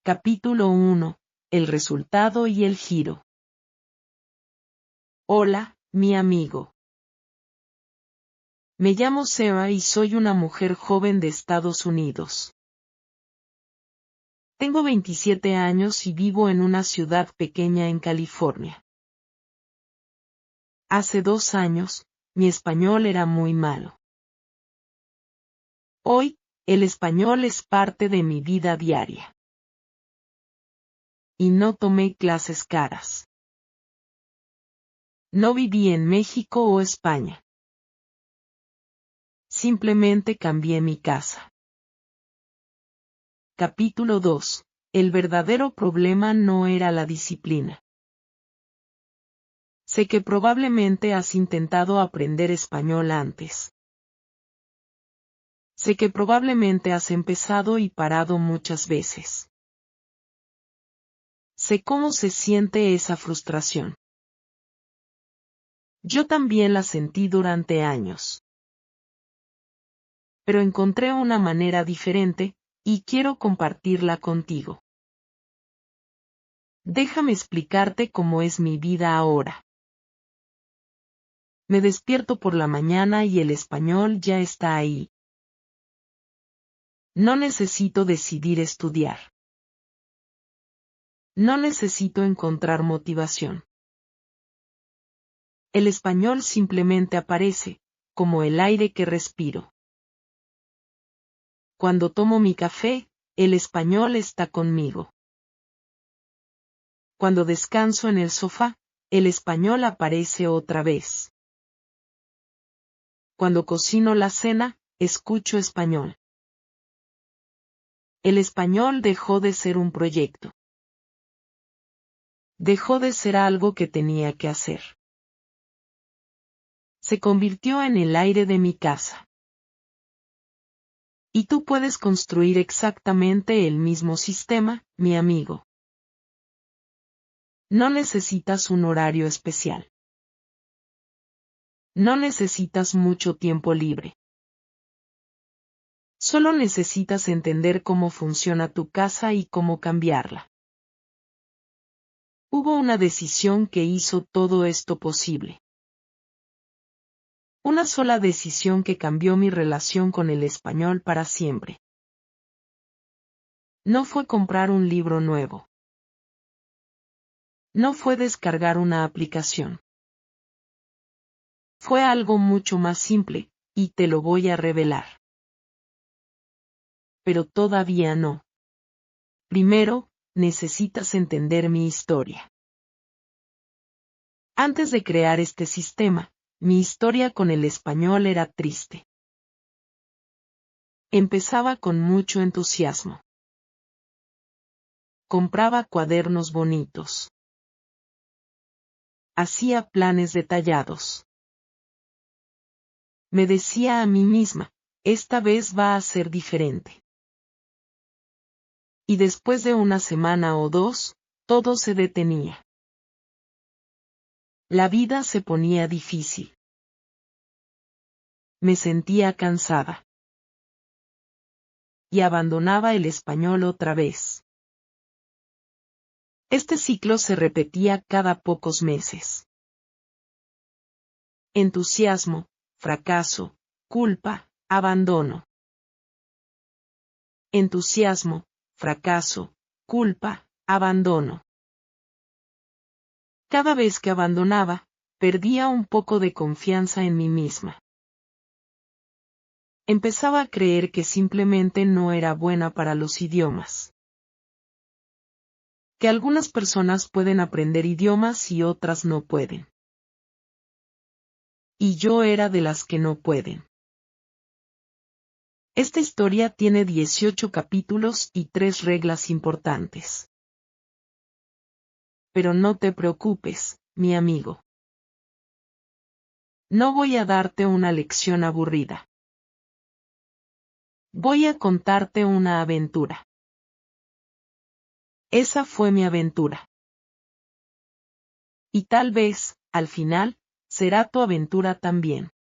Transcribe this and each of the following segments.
Capítulo 1. El resultado y el giro. Hola, mi amigo. Me llamo Sarah y soy una mujer joven de Estados Unidos. Tengo 27 años y vivo en una ciudad pequeña en California. Hace 2 años, mi español era muy malo. Hoy, el español es parte de mi vida diaria. Y no tomé clases caras. No viví en México o España. Simplemente cambié mi casa. Capítulo 2. El verdadero problema no era la disciplina. Sé que probablemente has intentado aprender español antes. Sé que probablemente has empezado y parado muchas veces. Sé cómo se siente esa frustración. Yo también la sentí durante años. Pero encontré una manera diferente, y quiero compartirla contigo. Déjame explicarte cómo es mi vida ahora. Me despierto por la mañana y el español ya está ahí. No necesito decidir estudiar. No necesito encontrar motivación. El español simplemente aparece, como el aire que respiro. Cuando tomo mi café, el español está conmigo. Cuando descanso en el sofá, el español aparece otra vez. Cuando cocino la cena, escucho español. El español dejó de ser un proyecto. Dejó de ser algo que tenía que hacer. Se convirtió en el aire de mi casa. Y tú puedes construir exactamente el mismo sistema, mi amigo. No necesitas un horario especial. No necesitas mucho tiempo libre. Solo necesitas entender cómo funciona tu casa y cómo cambiarla. Hubo una decisión que hizo todo esto posible. Una sola decisión que cambió mi relación con el español para siempre. No fue comprar un libro nuevo. No fue descargar una aplicación. Fue algo mucho más simple, y te lo voy a revelar. Pero todavía no. Primero, necesitas entender mi historia. Antes de crear este sistema, mi historia con el español era triste. Empezaba con mucho entusiasmo. Compraba cuadernos bonitos. Hacía planes detallados. Me decía a mí misma, esta vez va a ser diferente. Y después de una semana o 2, todo se detenía. La vida se ponía difícil. Me sentía cansada. Y abandonaba el español otra vez. Este ciclo se repetía cada pocos meses. Entusiasmo, fracaso, culpa, abandono. Entusiasmo, fracaso, culpa, abandono. Cada vez que abandonaba, perdía un poco de confianza en mí misma. Empezaba a creer que simplemente no era buena para los idiomas. Que algunas personas pueden aprender idiomas y otras no pueden. Y yo era de las que no pueden. Esta historia tiene 18 capítulos y 3 reglas importantes. Pero no te preocupes, mi amigo. No voy a darte una lección aburrida. Voy a contarte una aventura. Esa fue mi aventura. Y tal vez, al final, será tu aventura también.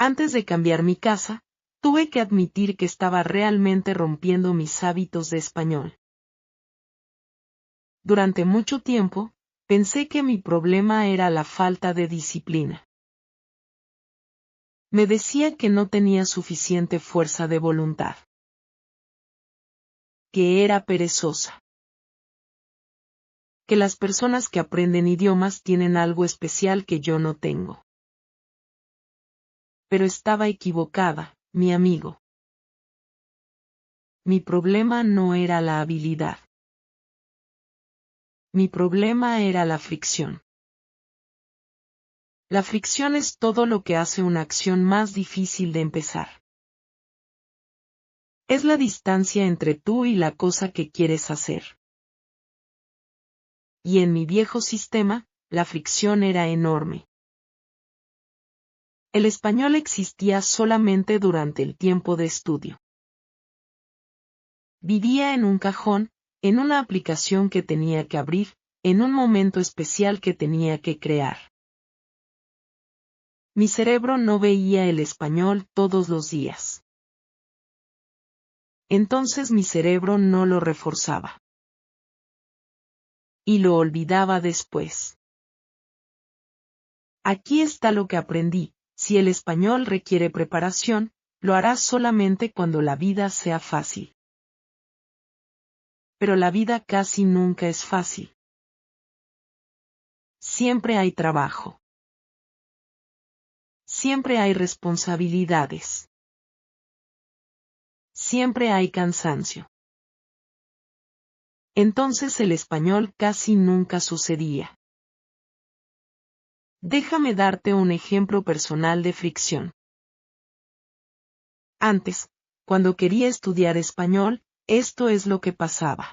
Antes de cambiar mi casa, Tuve que admitir que estaba realmente rompiendo mis hábitos de español. Durante mucho tiempo, pensé que mi problema era la falta de disciplina. Me decía que no tenía suficiente fuerza de voluntad. Que era perezosa. Que las personas que aprenden idiomas tienen algo especial que yo no tengo. Pero estaba equivocada, mi amigo. Mi problema no era la habilidad. Mi problema era la fricción. La fricción es todo lo que hace una acción más difícil de empezar. Es la distancia entre tú y la cosa que quieres hacer. Y en mi viejo sistema, la fricción era enorme. El español existía solamente durante el tiempo de estudio. Vivía en un cajón, en una aplicación que tenía que abrir, en un momento especial que tenía que crear. Mi cerebro no veía el español todos los días. Entonces mi cerebro no lo reforzaba. Y lo olvidaba después. Aquí está lo que aprendí: si el español requiere preparación, lo harás solamente cuando la vida sea fácil. Pero la vida casi nunca es fácil. Siempre hay trabajo. Siempre hay responsabilidades. Siempre hay cansancio. Entonces el español casi nunca sucedía. Déjame darte un ejemplo personal de fricción. Antes, cuando quería estudiar español, esto es lo que pasaba.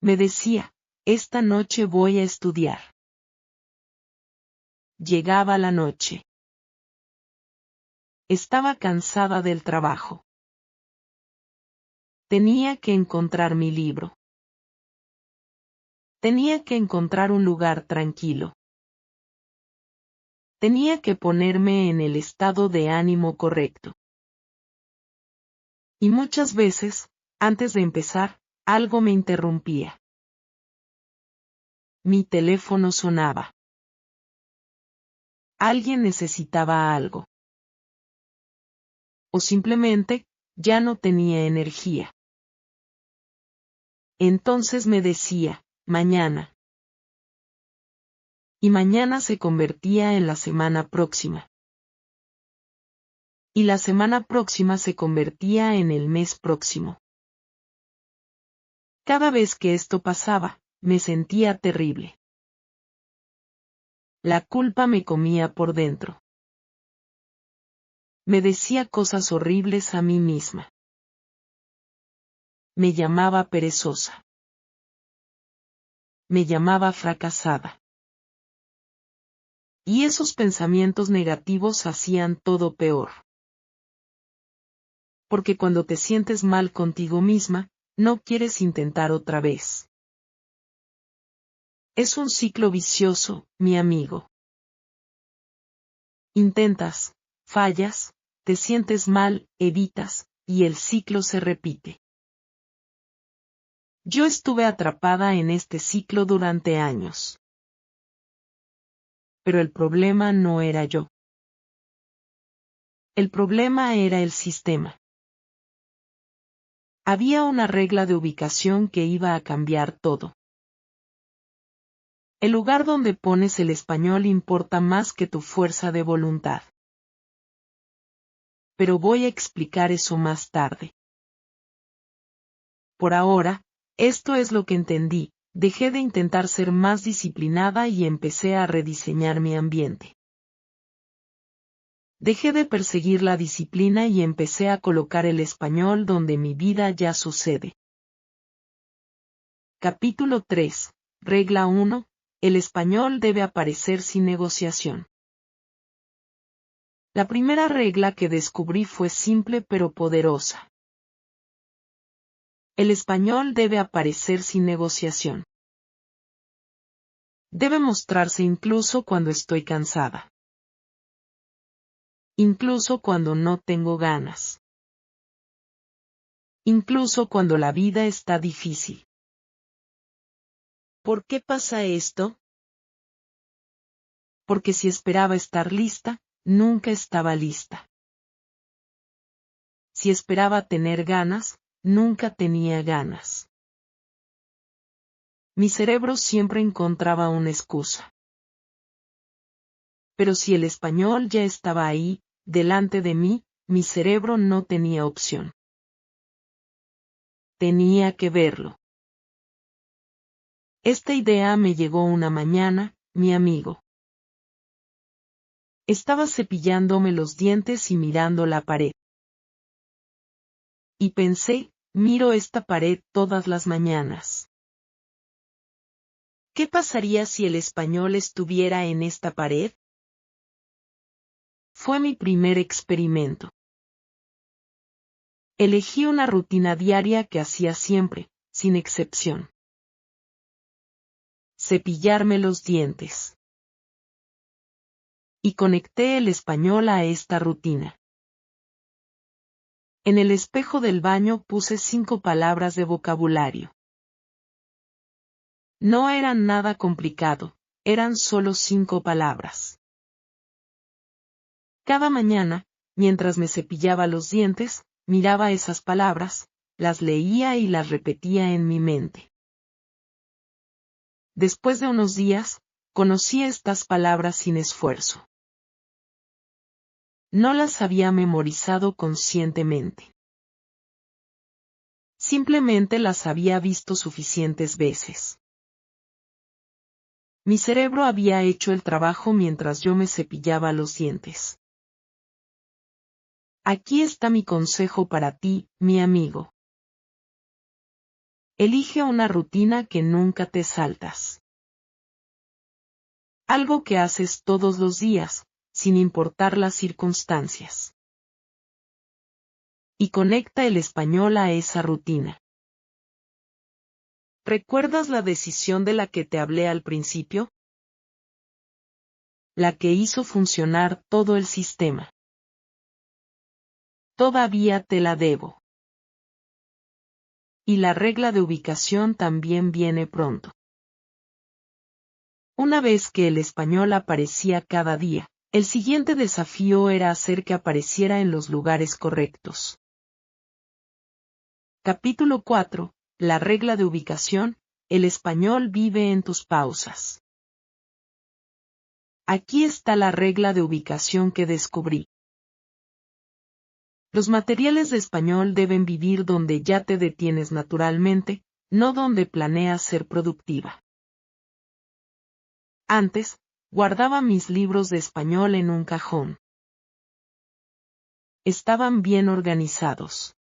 Me decía, esta noche voy a estudiar. Llegaba la noche. Estaba cansada del trabajo. Tenía que encontrar mi libro. Tenía que encontrar un lugar tranquilo. Tenía que ponerme en el estado de ánimo correcto. Y muchas veces, antes de empezar, algo me interrumpía. Mi teléfono sonaba. Alguien necesitaba algo. O simplemente, ya no tenía energía. Entonces me decía, mañana. Y mañana se convertía en la semana próxima. Y la semana próxima se convertía en el mes próximo. Cada vez que esto pasaba, me sentía terrible. La culpa me comía por dentro. Me decía cosas horribles a mí misma. Me llamaba perezosa. Me llamaba fracasada. Y esos pensamientos negativos hacían todo peor. Porque cuando te sientes mal contigo misma, no quieres intentar otra vez. Es un ciclo vicioso, mi amigo. Intentas, fallas, te sientes mal, evitas, y el ciclo se repite. Yo estuve atrapada en este ciclo durante años. Pero el problema no era yo. El problema era el sistema. Había una regla de ubicación que iba a cambiar todo. El lugar donde pones el español importa más que tu fuerza de voluntad. Pero voy a explicar eso más tarde. Por ahora, esto es lo que entendí: dejé de intentar ser más disciplinada y empecé a rediseñar mi ambiente. Dejé de perseguir la disciplina y empecé a colocar el español donde mi vida ya sucede. Capítulo 3. Regla 1. El español debe aparecer sin negociación. La primera regla que descubrí fue simple pero poderosa. El español debe aparecer sin negociación. Debe mostrarse incluso cuando estoy cansada. Incluso cuando no tengo ganas. Incluso cuando la vida está difícil. ¿Por qué pasa esto? Porque si esperaba estar lista, nunca estaba lista. Si esperaba tener ganas, nunca tenía ganas. Mi cerebro siempre encontraba una excusa. Pero si el español ya estaba ahí, delante de mí, mi cerebro no tenía opción. Tenía que verlo. Esta idea me llegó una mañana, mi amigo. Estaba cepillándome los dientes y mirando la pared. Y pensé, miro esta pared todas las mañanas. ¿Qué pasaría si el español estuviera en esta pared? Fue mi primer experimento. Elegí una rutina diaria que hacía siempre, sin excepción. Cepillarme los dientes. Y conecté el español a esta rutina. En el espejo del baño puse 5 palabras de vocabulario. No eran nada complicado, eran solo 5 palabras. Cada mañana, mientras me cepillaba los dientes, miraba esas palabras, las leía y las repetía en mi mente. Después de unos días, conocí estas palabras sin esfuerzo. No las había memorizado conscientemente. Simplemente las había visto suficientes veces. Mi cerebro había hecho el trabajo mientras yo me cepillaba los dientes. Aquí está mi consejo para ti, mi amigo. Elige una rutina que nunca te saltas. Algo que haces todos los días, sin importar las circunstancias. Y conecta el español a esa rutina. ¿Recuerdas la decisión de la que te hablé al principio? La que hizo funcionar todo el sistema. Todavía te la debo. Y la regla de ubicación también viene pronto. Una vez que el español aparecía cada día, el siguiente desafío era hacer que apareciera en los lugares correctos. Capítulo 4. La regla de ubicación. El español vive en tus pausas. Aquí está la regla de ubicación que descubrí. Los materiales de español deben vivir donde ya te detienes naturalmente, no donde planeas ser productiva. Antes, guardaba mis libros de español en un cajón. Estaban bien organizados.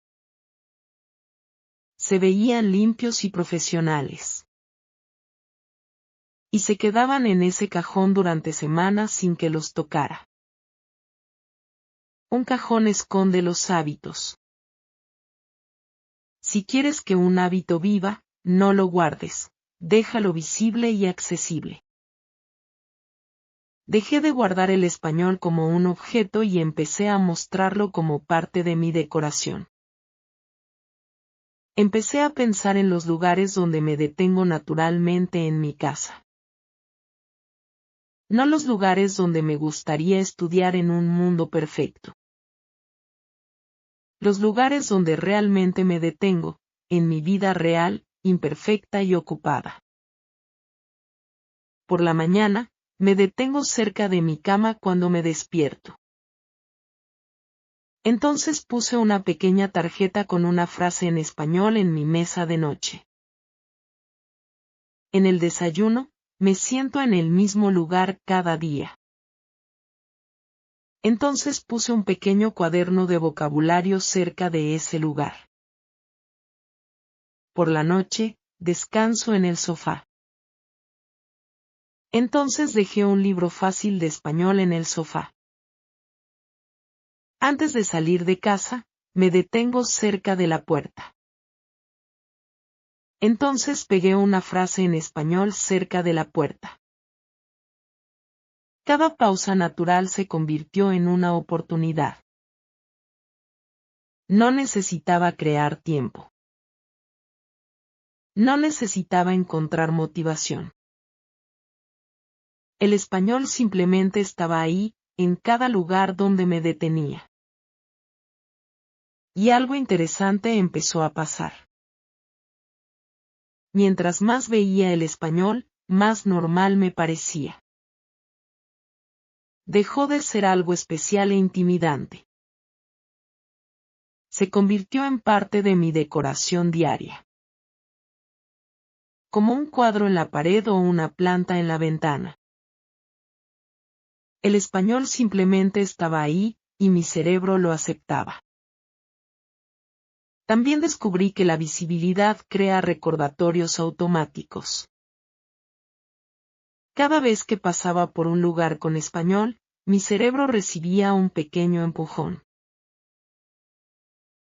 Se veían limpios y profesionales. Y se quedaban en ese cajón durante semanas sin que los tocara. Un cajón esconde los hábitos. Si quieres que un hábito viva, no lo guardes, déjalo visible y accesible. Dejé de guardar el español como un objeto y empecé a mostrarlo como parte de mi decoración. Empecé a pensar en los lugares donde me detengo naturalmente en mi casa. No los lugares donde me gustaría estudiar en un mundo perfecto. Los lugares donde realmente me detengo, en mi vida real, imperfecta y ocupada. Por la mañana, me detengo cerca de mi cama cuando me despierto. Entonces puse una pequeña tarjeta con una frase en español en mi mesa de noche. En el desayuno, me siento en el mismo lugar cada día. Entonces puse un pequeño cuaderno de vocabulario cerca de ese lugar. Por la noche, descanso en el sofá. Entonces dejé un libro fácil de español en el sofá. Antes de salir de casa, me detengo cerca de la puerta. Entonces pegué una frase en español cerca de la puerta. Cada pausa natural se convirtió en una oportunidad. No necesitaba crear tiempo. No necesitaba encontrar motivación. El español simplemente estaba ahí, en cada lugar donde me detenía. Y algo interesante empezó a pasar. Mientras más veía el español, más normal me parecía. Dejó de ser algo especial e intimidante. Se convirtió en parte de mi decoración diaria. Como un cuadro en la pared o una planta en la ventana. El español simplemente estaba ahí, y mi cerebro lo aceptaba. También descubrí que la visibilidad crea recordatorios automáticos. Cada vez que pasaba por un lugar con español, mi cerebro recibía un pequeño empujón.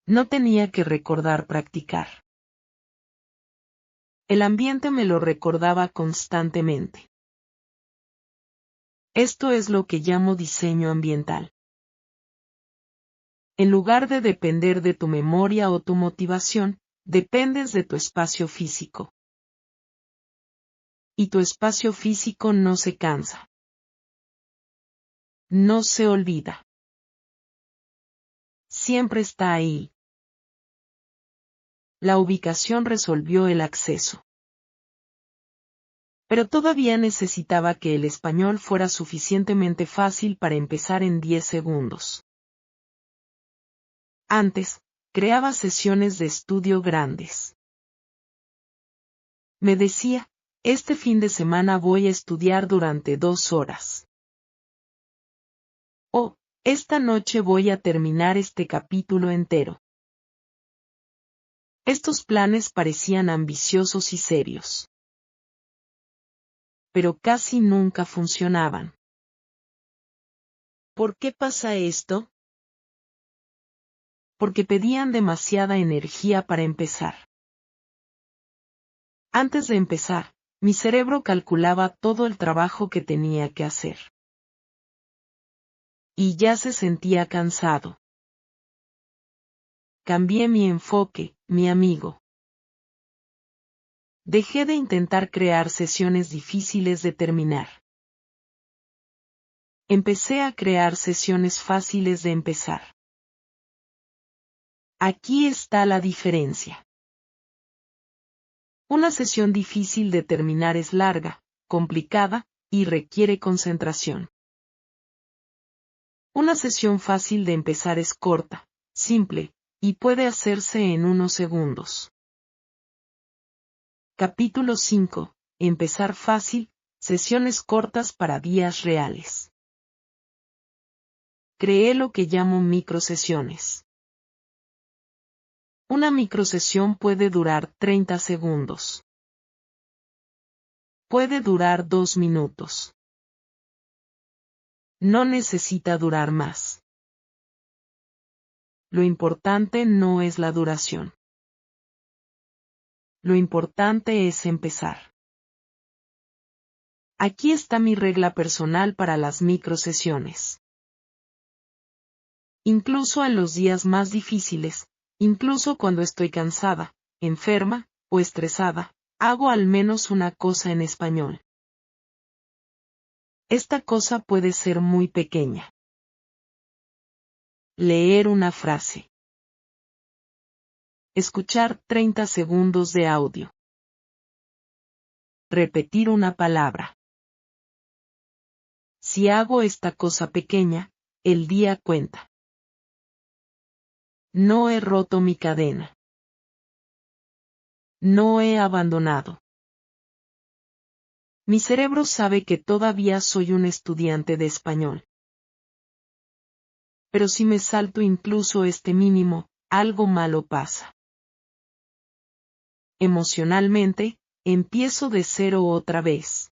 No tenía que recordar practicar. El ambiente me lo recordaba constantemente. Esto es lo que llamo diseño ambiental. En lugar de depender de tu memoria o tu motivación, dependes de tu espacio físico. Y tu espacio físico no se cansa. No se olvida. Siempre está ahí. La ubicación resolvió el acceso. Pero todavía necesitaba que el español fuera suficientemente fácil para empezar en 10 segundos. Antes, creaba sesiones de estudio grandes. Me decía, este fin de semana voy a estudiar durante 2 horas. O, esta noche voy a terminar este capítulo entero. Estos planes parecían ambiciosos y serios. Pero casi nunca funcionaban. ¿Por qué pasa esto? Porque pedían demasiada energía para empezar. Antes de empezar, mi cerebro calculaba todo el trabajo que tenía que hacer. Y ya se sentía cansado. Cambié mi enfoque, mi amigo. Dejé de intentar crear sesiones difíciles de terminar. Empecé a crear sesiones fáciles de empezar. Aquí está la diferencia. Una sesión difícil de terminar es larga, complicada, y requiere concentración. Una sesión fácil de empezar es corta, simple, y puede hacerse en unos segundos. Capítulo 5. Empezar fácil, sesiones cortas para días reales. Creé lo que llamo microsesiones. Una microsesión puede durar 30 segundos. Puede durar 2 minutos. No necesita durar más. Lo importante no es la duración. Lo importante es empezar. Aquí está mi regla personal para las microsesiones. Incluso en los días más difíciles, incluso cuando estoy cansada, enferma, o estresada, hago al menos una cosa en español. Esta cosa puede ser muy pequeña. Leer una frase. Escuchar 30 segundos de audio. Repetir una palabra. Si hago esta cosa pequeña, el día cuenta. No he roto mi cadena. No he abandonado. Mi cerebro sabe que todavía soy un estudiante de español. Pero si me salto incluso este mínimo, algo malo pasa. Emocionalmente, empiezo de cero otra vez.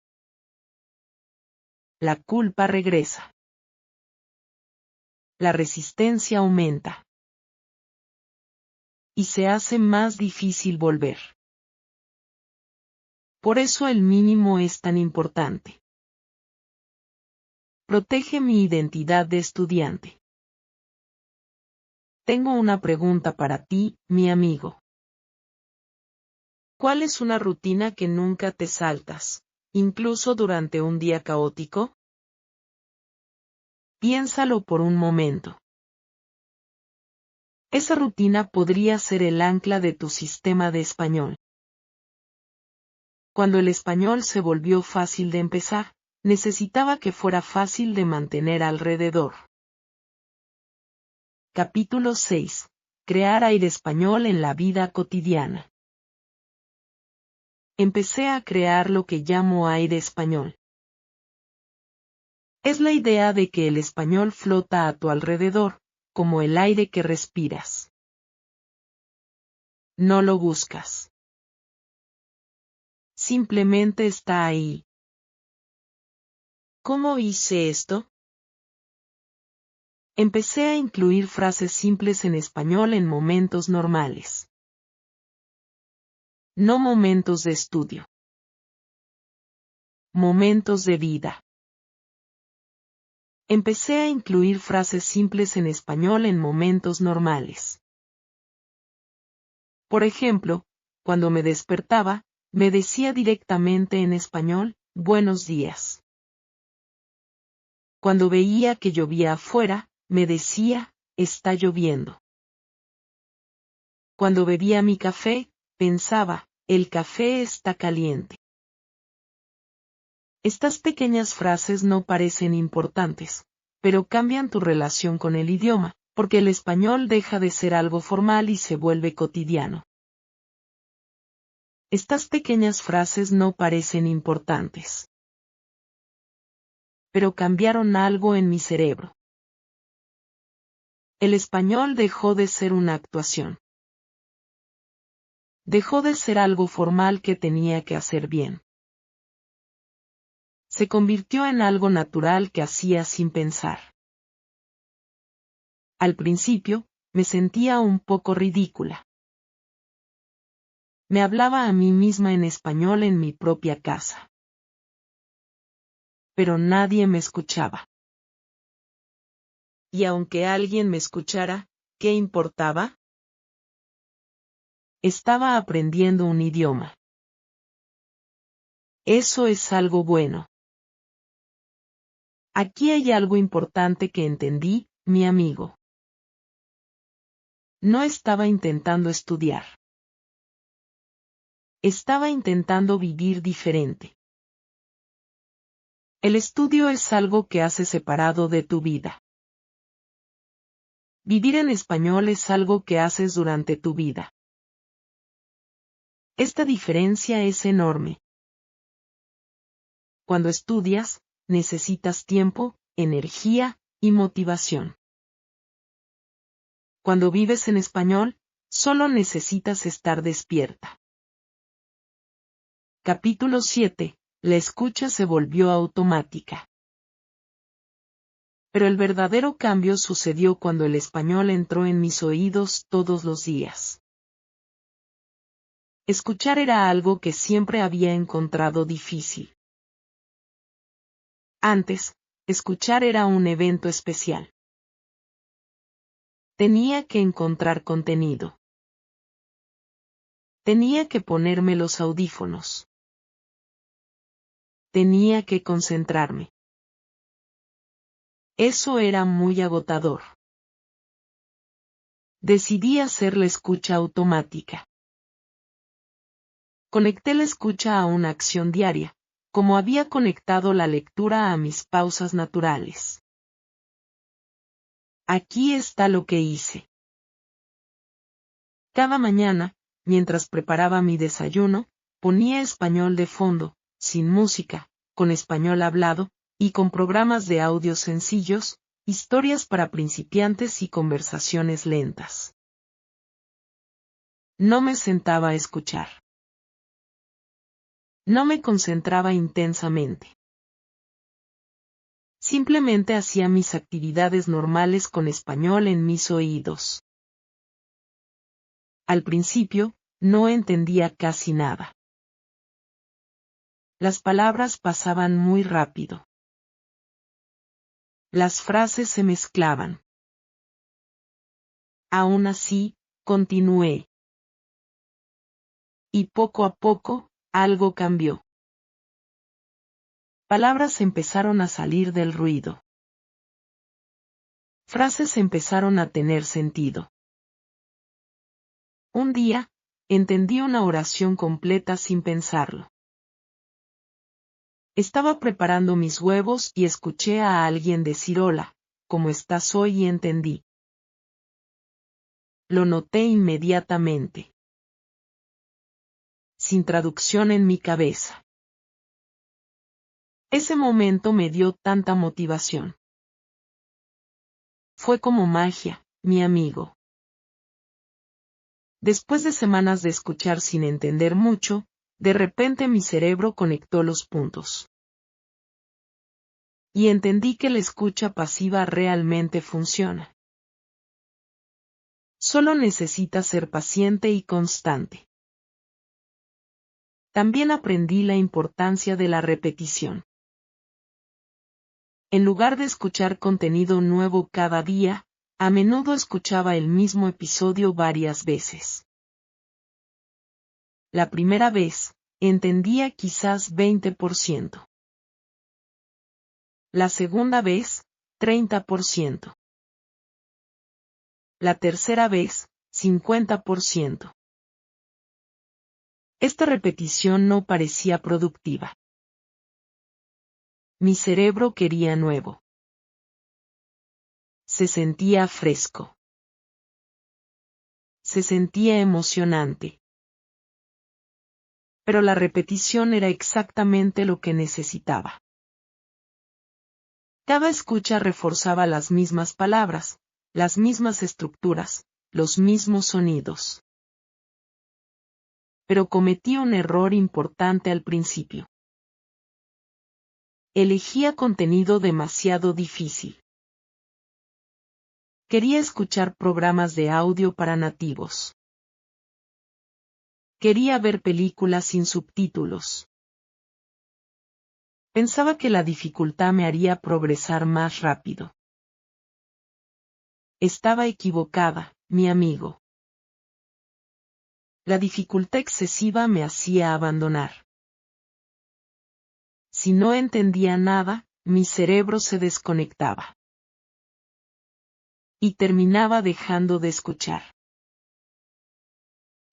La culpa regresa. La resistencia aumenta. Y se hace más difícil volver. Por eso el mínimo es tan importante. Protege mi identidad de estudiante. Tengo una pregunta para ti, mi amigo. ¿Cuál es una rutina que nunca te saltas, incluso durante un día caótico? Piénsalo por un momento. Esa rutina podría ser el ancla de tu sistema de español. Cuando el español se volvió fácil de empezar, necesitaba que fuera fácil de mantener alrededor. Capítulo 6. Crear aire español en la vida cotidiana. Empecé a crear lo que llamo aire español. Es la idea de que el español flota a tu alrededor, como el aire que respiras. No lo buscas. Simplemente está ahí. ¿Cómo hice esto? Empecé a incluir frases simples en español en momentos normales. No momentos de estudio. Momentos de vida. Empecé a incluir frases simples en español en momentos normales. Por ejemplo, cuando me despertaba, me decía directamente en español, buenos días. Cuando veía que llovía afuera, me decía, está lloviendo. Cuando bebía mi café, pensaba, el café está caliente. Estas pequeñas frases no parecen importantes, pero cambian tu relación con el idioma, porque el español deja de ser algo formal y se vuelve cotidiano. Estas pequeñas frases no parecen importantes, pero cambiaron algo en mi cerebro. El español dejó de ser una actuación. Dejó de ser algo formal que tenía que hacer bien. Se convirtió en algo natural que hacía sin pensar. Al principio, me sentía un poco ridícula. Me hablaba a mí misma en español en mi propia casa. Pero nadie me escuchaba. Y aunque alguien me escuchara, ¿qué importaba? Estaba aprendiendo un idioma. Eso es algo bueno. Aquí hay algo importante que entendí, mi amigo. No estaba intentando estudiar. Estaba intentando vivir diferente. El estudio es algo que hace separado de tu vida. Vivir en español es algo que haces durante tu vida. Esta diferencia es enorme. Cuando estudias, necesitas tiempo, energía y motivación. Cuando vives en español, solo necesitas estar despierta. Capítulo 7. La escucha se volvió automática. Pero el verdadero cambio sucedió cuando el español entró en mis oídos todos los días. Escuchar era algo que siempre había encontrado difícil. Antes, escuchar era un evento especial. Tenía que encontrar contenido. Tenía que ponerme los audífonos. Tenía que concentrarme. Eso era muy agotador. Decidí hacer la escucha automática. Conecté la escucha a una acción diaria, como había conectado la lectura a mis pausas naturales. Aquí está lo que hice. Cada mañana, mientras preparaba mi desayuno, ponía español de fondo, sin música, con español hablado, y con programas de audio sencillos, historias para principiantes y conversaciones lentas. No me sentaba a escuchar. No me concentraba intensamente. Simplemente hacía mis actividades normales con español en mis oídos. Al principio, no entendía casi nada. Las palabras pasaban muy rápido. Las frases se mezclaban. Aún así, continué. Y poco a poco, algo cambió. Palabras empezaron a salir del ruido. Frases empezaron a tener sentido. Un día, entendí una oración completa sin pensarlo. Estaba preparando mis huevos y escuché a alguien decir hola, ¿cómo estás hoy? Y entendí. Lo noté inmediatamente. Sin traducción en mi cabeza. Ese momento me dio tanta motivación. Fue como magia, mi amigo. Después de semanas de escuchar sin entender mucho, de repente mi cerebro conectó los puntos. Y entendí que la escucha pasiva realmente funciona. Solo necesita ser paciente y constante. También aprendí la importancia de la repetición. En lugar de escuchar contenido nuevo cada día, a menudo escuchaba el mismo episodio varias veces. La primera vez, entendía quizás 20%. La segunda vez, 30%. La tercera vez, 50%. Esta repetición no parecía productiva. Mi cerebro quería nuevo. Se sentía fresco. Se sentía emocionante. Pero la repetición era exactamente lo que necesitaba. Cada escucha reforzaba las mismas palabras, las mismas estructuras, los mismos sonidos. Pero cometí un error importante al principio. Elegía contenido demasiado difícil. Quería escuchar programas de audio para nativos. Quería ver películas sin subtítulos. Pensaba que la dificultad me haría progresar más rápido. Estaba equivocada, mi amigo. La dificultad excesiva me hacía abandonar. Si no entendía nada, mi cerebro se desconectaba. Y terminaba dejando de escuchar.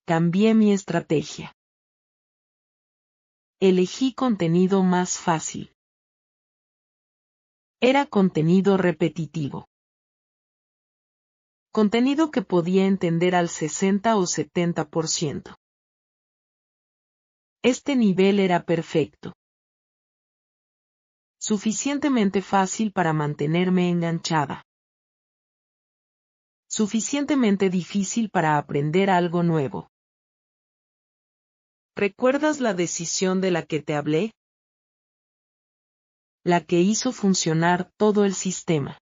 Cambié mi estrategia. Elegí contenido más fácil. Era contenido repetitivo. Contenido que podía entender al 60 o 70%. Este nivel era perfecto. Suficientemente fácil para mantenerme enganchada. Suficientemente difícil para aprender algo nuevo. ¿Recuerdas la decisión de la que te hablé? La que hizo funcionar todo el sistema.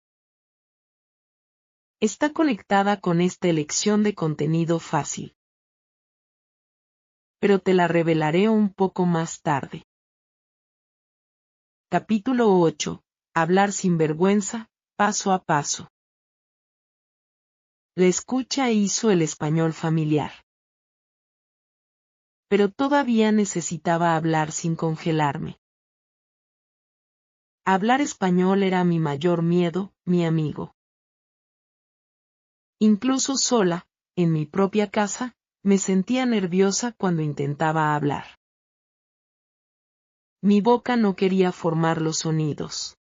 Está conectada con esta elección de contenido fácil. Pero te la revelaré un poco más tarde. Capítulo 8. Hablar sin vergüenza, paso a paso. La escucha hizo el español familiar. Pero todavía necesitaba hablar sin congelarme. Hablar español era mi mayor miedo, mi amigo. Incluso sola, en mi propia casa, me sentía nerviosa cuando intentaba hablar. Mi boca no quería formar los sonidos.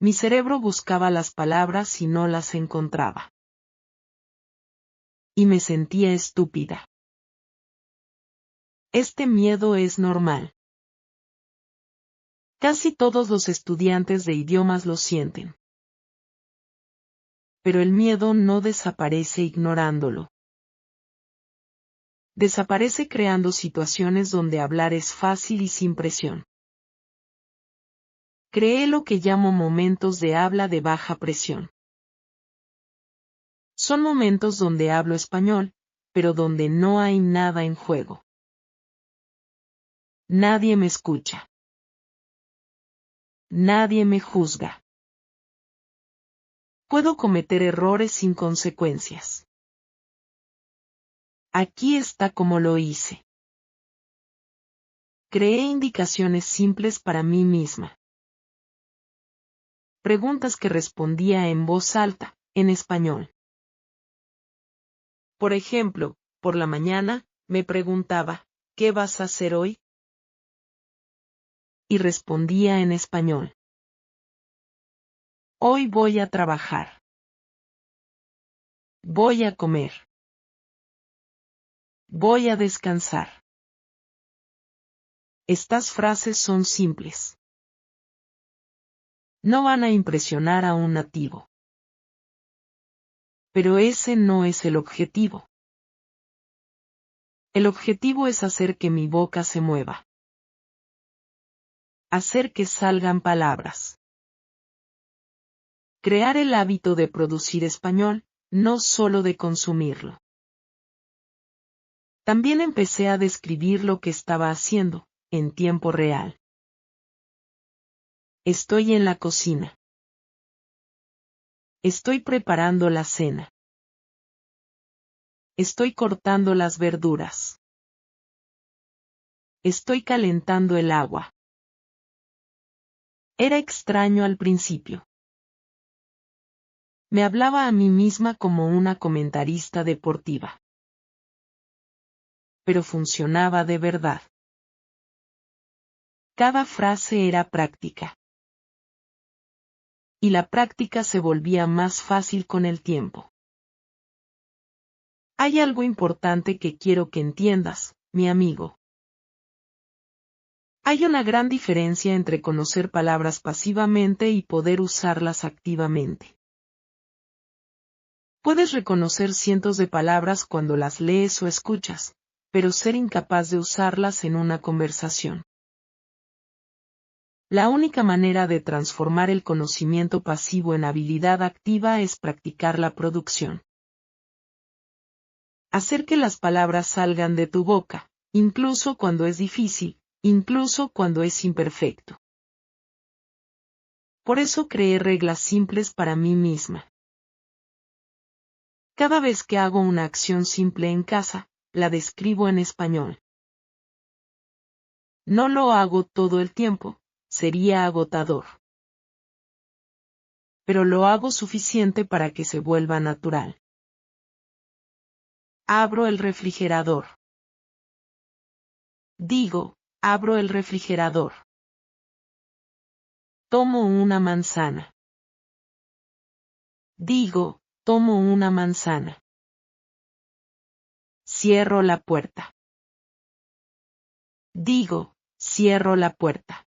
Mi cerebro buscaba las palabras y no las encontraba. Y me sentía estúpida. Este miedo es normal. Casi todos los estudiantes de idiomas lo sienten. Pero el miedo no desaparece ignorándolo. Desaparece creando situaciones donde hablar es fácil y sin presión. Creé lo que llamo momentos de habla de baja presión. Son momentos donde hablo español, pero donde no hay nada en juego. Nadie me escucha. Nadie me juzga. Puedo cometer errores sin consecuencias. Aquí está cómo lo hice. Creé indicaciones simples para mí misma. Preguntas que respondía en voz alta, en español. Por ejemplo, por la mañana, me preguntaba, ¿qué vas a hacer hoy? Y respondía en español. Hoy voy a trabajar. Voy a comer. Voy a descansar. Estas frases son simples. No van a impresionar a un nativo. Pero ese no es el objetivo. El objetivo es hacer que mi boca se mueva. Hacer que salgan palabras. Crear el hábito de producir español, no solo de consumirlo. También empecé a describir lo que estaba haciendo, en tiempo real. Estoy en la cocina. Estoy preparando la cena. Estoy cortando las verduras. Estoy calentando el agua. Era extraño al principio. Me hablaba a mí misma como una comentarista deportiva. Pero funcionaba de verdad. Cada frase era práctica. Y la práctica se volvía más fácil con el tiempo. Hay algo importante que quiero que entiendas, mi amigo. Hay una gran diferencia entre conocer palabras pasivamente y poder usarlas activamente. Puedes reconocer cientos de palabras cuando las lees o escuchas, pero ser incapaz de usarlas en una conversación. La única manera de transformar el conocimiento pasivo en habilidad activa es practicar la producción. Hacer que las palabras salgan de tu boca, incluso cuando es difícil, incluso cuando es imperfecto. Por eso creé reglas simples para mí misma. Cada vez que hago una acción simple en casa, la describo en español. No lo hago todo el tiempo, sería agotador. Pero lo hago suficiente para que se vuelva natural. Abro el refrigerador. Digo, abro el refrigerador. Tomo una manzana. Digo, tomo una manzana. Cierro la puerta. Digo, cierro la puerta.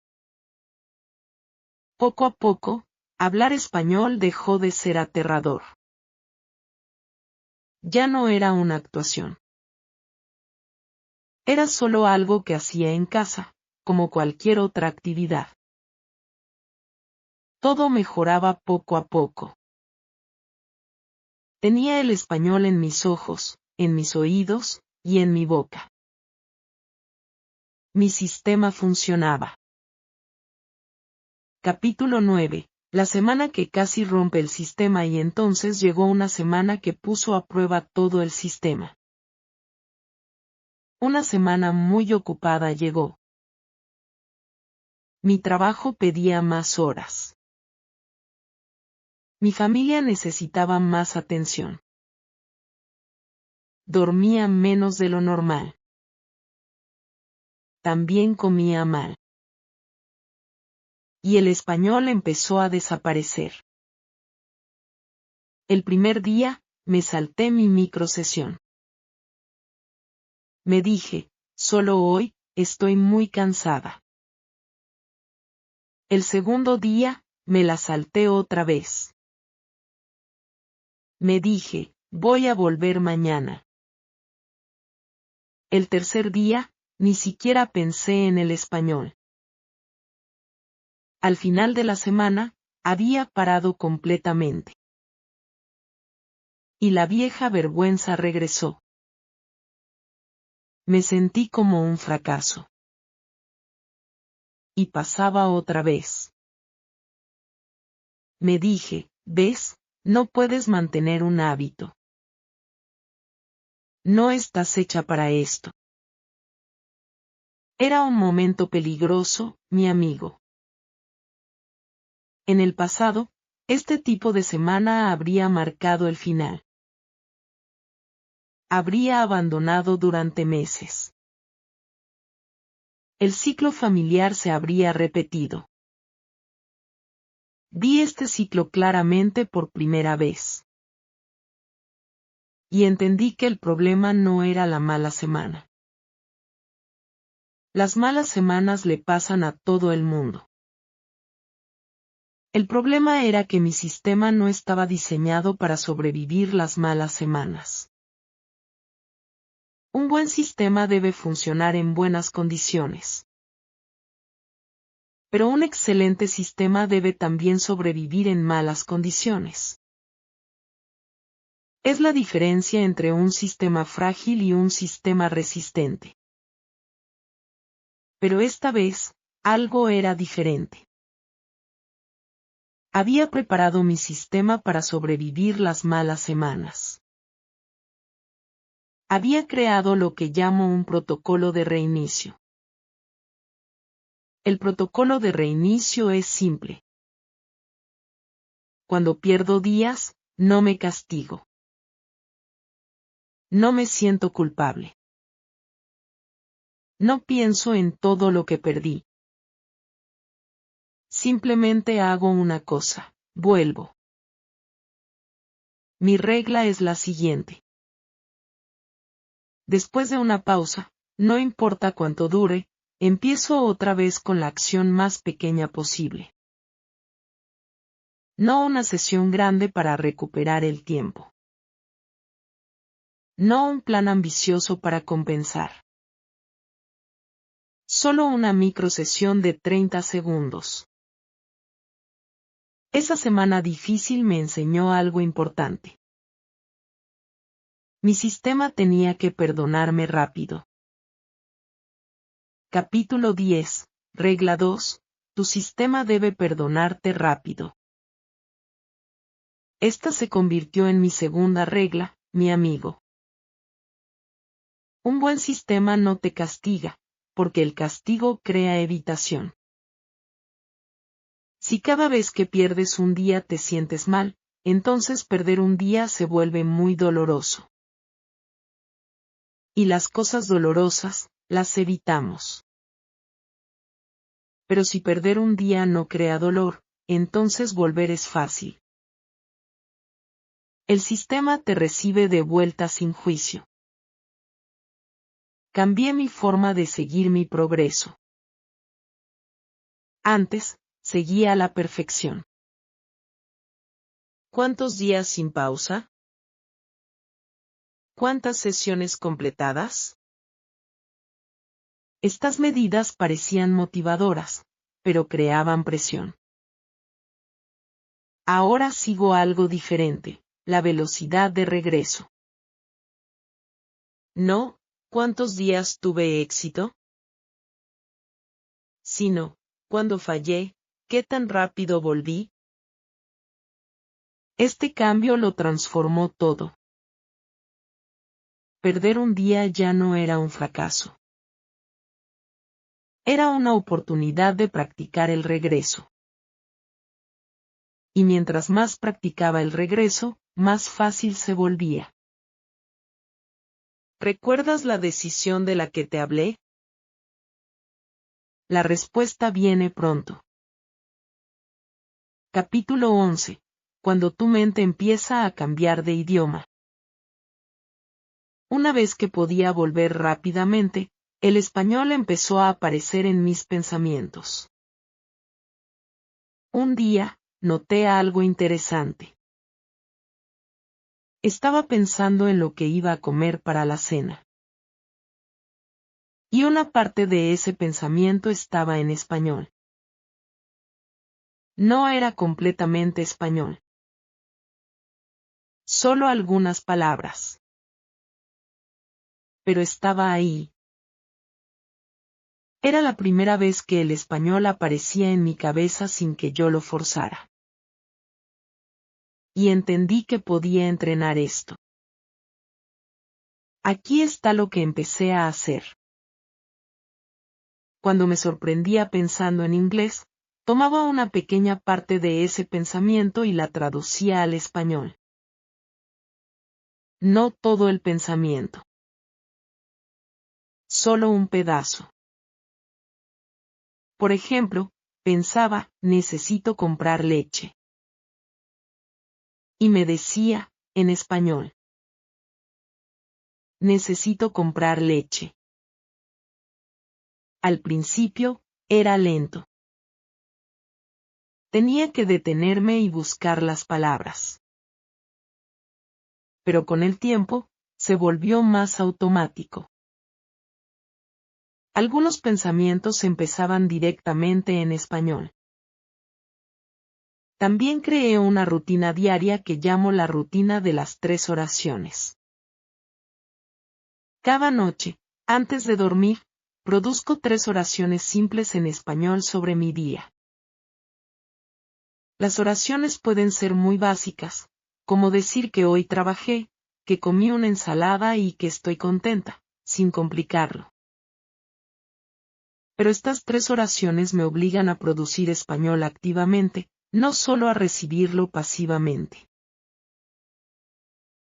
Poco a poco, hablar español dejó de ser aterrador. Ya no era una actuación. Era solo algo que hacía en casa, como cualquier otra actividad. Todo mejoraba poco a poco. Tenía el español en mis ojos, en mis oídos, y en mi boca. Mi sistema funcionaba. Capítulo 9. La semana que casi rompe el sistema y entonces llegó una semana que puso a prueba todo el sistema. Una semana muy ocupada llegó. Mi trabajo pedía más horas. Mi familia necesitaba más atención. Dormía menos de lo normal. También comía mal. Y el español empezó a desaparecer. El primer día, me salté mi microsesión. Me dije, solo hoy, estoy muy cansada. El segundo día, me la salté otra vez. Me dije, voy a volver mañana. El tercer día, ni siquiera pensé en el español. Al final de la semana, había parado completamente. Y la vieja vergüenza regresó. Me sentí como un fracaso. Y pasaba otra vez. me dije, ¿ves? No puedes mantener un hábito. No estás hecha para esto. Era un momento peligroso, mi amigo. En el pasado, este tipo de semana habría marcado el final. Habría abandonado durante meses. El ciclo familiar se habría repetido. Vi este ciclo claramente por primera vez. Y entendí que el problema no era la mala semana. Las malas semanas le pasan a todo el mundo. El problema era que mi sistema no estaba diseñado para sobrevivir las malas semanas. Un buen sistema debe funcionar en buenas condiciones. Pero un excelente sistema debe también sobrevivir en malas condiciones. Es la diferencia entre un sistema frágil y un sistema resistente. Pero esta vez, algo era diferente. Había preparado mi sistema para sobrevivir las malas semanas. Había creado lo que llamo un protocolo de reinicio. El protocolo de reinicio es simple. Cuando pierdo días, no me castigo. No me siento culpable. No pienso en todo lo que perdí. Simplemente hago una cosa, vuelvo. Mi regla es la siguiente. Después de una pausa, no importa cuánto dure, empiezo otra vez con la acción más pequeña posible. No una sesión grande para recuperar el tiempo. No un plan ambicioso para compensar. Solo una microsesión de 30 segundos. Esa semana difícil me enseñó algo importante. Mi sistema tenía que perdonarme rápido. Capítulo 10, Regla 2. Tu sistema debe perdonarte rápido. Esta se convirtió en mi segunda regla, mi amigo. Un buen sistema no te castiga, porque el castigo crea evitación. Si cada vez que pierdes un día te sientes mal, entonces perder un día se vuelve muy doloroso. Y las cosas dolorosas, las evitamos. Pero si perder un día no crea dolor, entonces volver es fácil. El sistema te recibe de vuelta sin juicio. Cambié mi forma de seguir mi progreso. Antes, seguía a la perfección. ¿Cuántos días sin pausa? ¿Cuántas sesiones completadas? Estas medidas parecían motivadoras, pero creaban presión. Ahora sigo algo diferente, la velocidad de regreso. No, ¿cuántos días tuve éxito? Sino, cuando fallé, ¿qué tan rápido volví? Este cambio lo transformó todo. Perder un día ya no era un fracaso. Era una oportunidad de practicar el regreso. Y mientras más practicaba el regreso, más fácil se volvía. ¿Recuerdas la decisión de la que te hablé? La respuesta viene pronto. Capítulo 11. Cuando tu mente empieza a cambiar de idioma. Una vez que podía volver rápidamente, el español empezó a aparecer en mis pensamientos. Un día, noté algo interesante. Estaba pensando en lo que iba a comer para la cena. Y una parte de ese pensamiento estaba en español. No era completamente español. Solo algunas palabras. Pero estaba ahí. Era la primera vez que el español aparecía en mi cabeza sin que yo lo forzara. y entendí que podía entrenar esto. Aquí está lo que empecé a hacer. Cuando me sorprendía pensando en inglés, tomaba una pequeña parte de ese pensamiento y la traducía al español. No todo el pensamiento. Solo un pedazo. Por ejemplo, pensaba, necesito comprar leche. Y me decía, en español, necesito comprar leche. Al principio, era lento. Tenía que detenerme y buscar las palabras. Pero con el tiempo, se volvió más automático. Algunos pensamientos empezaban directamente en español. También creé una rutina diaria que llamo la rutina de las 3 oraciones. Cada noche, antes de dormir, produzco 3 oraciones simples en español sobre mi día. Las oraciones pueden ser muy básicas, como decir que hoy trabajé, que comí una ensalada y que estoy contenta, sin complicarlo. Pero estas 3 oraciones me obligan a producir español activamente, no solo a recibirlo pasivamente.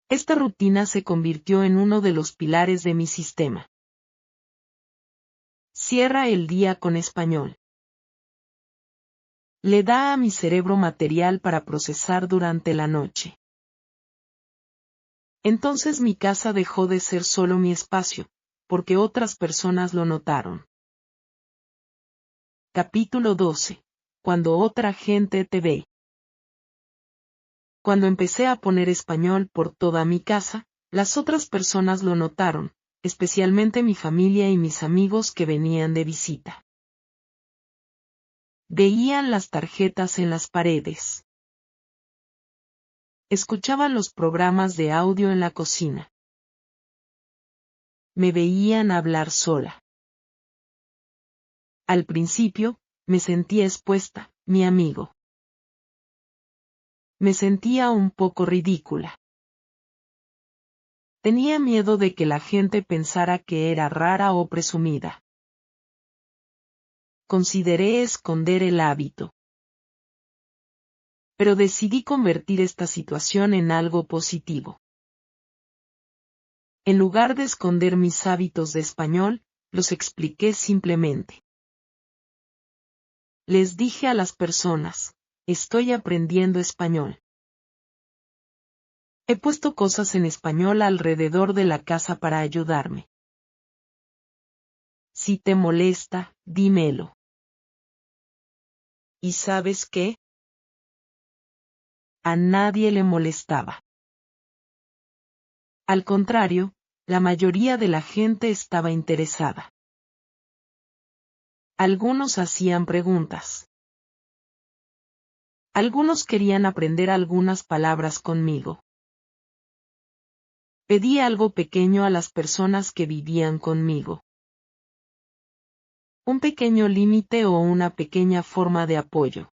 Esta rutina se convirtió en uno de los pilares de mi sistema. Cierra el día con español. Le da a mi cerebro material para procesar durante la noche. Entonces mi casa dejó de ser solo mi espacio, porque otras personas lo notaron. Capítulo 12. Cuando otra gente te ve. Cuando empecé a poner español por toda mi casa, las otras personas lo notaron, especialmente mi familia y mis amigos que venían de visita. Veían las tarjetas en las paredes. Escuchaban los programas de audio en la cocina. Me veían hablar sola. Al principio, me sentía expuesta, mi amigo. Me sentía un poco ridícula. Tenía miedo de que la gente pensara que era rara o presumida. Consideré esconder el hábito. Pero decidí convertir esta situación en algo positivo. En lugar de esconder mis hábitos de español, los expliqué simplemente. Les dije a las personas, estoy aprendiendo español. He puesto cosas en español alrededor de la casa para ayudarme. Si te molesta, dímelo. ¿Y sabes qué? A nadie le molestaba. Al contrario, la mayoría de la gente estaba interesada. Algunos hacían preguntas. Algunos querían aprender algunas palabras conmigo. Pedí algo pequeño a las personas que vivían conmigo. Un pequeño límite o una pequeña forma de apoyo.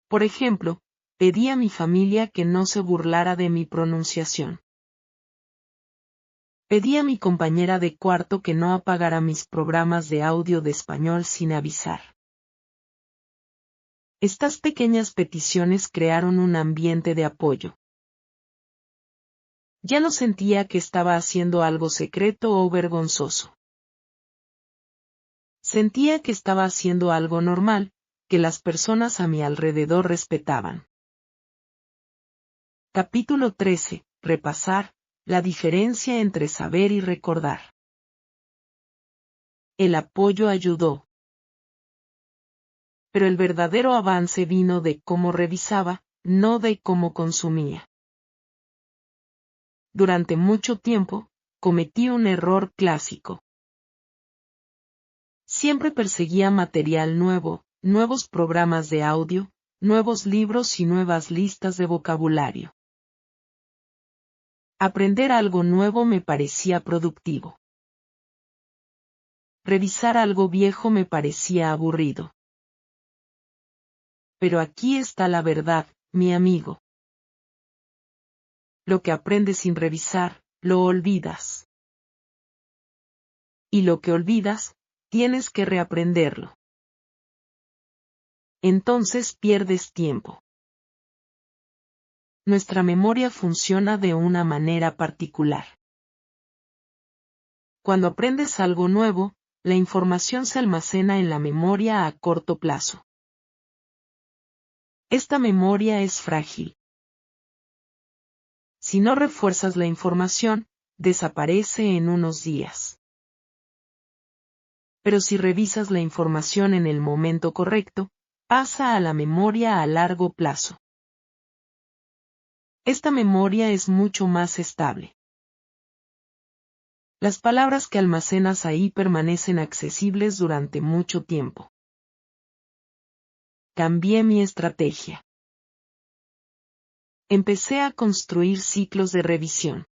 Por ejemplo, pedí a mi familia que no se burlara de mi pronunciación. Pedí a mi compañera de cuarto que no apagara mis programas de audio de español sin avisar. Estas pequeñas peticiones crearon un ambiente de apoyo. Ya no sentía que estaba haciendo algo secreto o vergonzoso. Sentía que estaba haciendo algo normal, que las personas a mi alrededor respetaban. Capítulo 13. Repasar, la diferencia entre saber y recordar. El apoyo ayudó. Pero el verdadero avance vino de cómo revisaba, no de cómo consumía. Durante mucho tiempo, cometí un error clásico. Siempre perseguía material nuevo, nuevos programas de audio, nuevos libros y nuevas listas de vocabulario. Aprender algo nuevo me parecía productivo. Revisar algo viejo me parecía aburrido. Pero aquí está la verdad, mi amigo. Lo que aprendes sin revisar, lo olvidas. Y lo que olvidas, tienes que reaprenderlo. Entonces pierdes tiempo. Nuestra memoria funciona de una manera particular. Cuando aprendes algo nuevo, la información se almacena en la memoria a corto plazo. Esta memoria es frágil. Si no refuerzas la información, desaparece en unos días. Pero si revisas la información en el momento correcto, pasa a la memoria a largo plazo. Esta memoria es mucho más estable. Las palabras que almacenas ahí permanecen accesibles durante mucho tiempo. Cambié mi estrategia. Empecé a construir ciclos de revisión.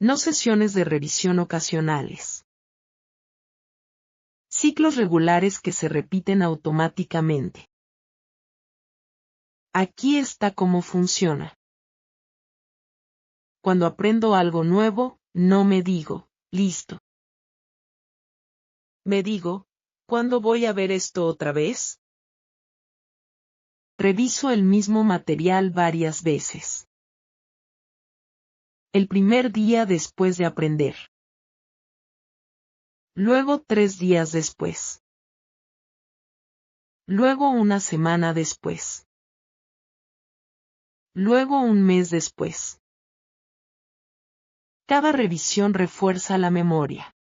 No sesiones de revisión ocasionales. Ciclos regulares que se repiten automáticamente. Aquí está cómo funciona. Cuando aprendo algo nuevo, no me digo, listo. Me digo, ¿cuándo voy a ver esto otra vez? Reviso el mismo material varias veces. El primer día después de aprender. Luego 3 días después. Luego una semana después. Luego un mes después. Cada revisión refuerza la memoria.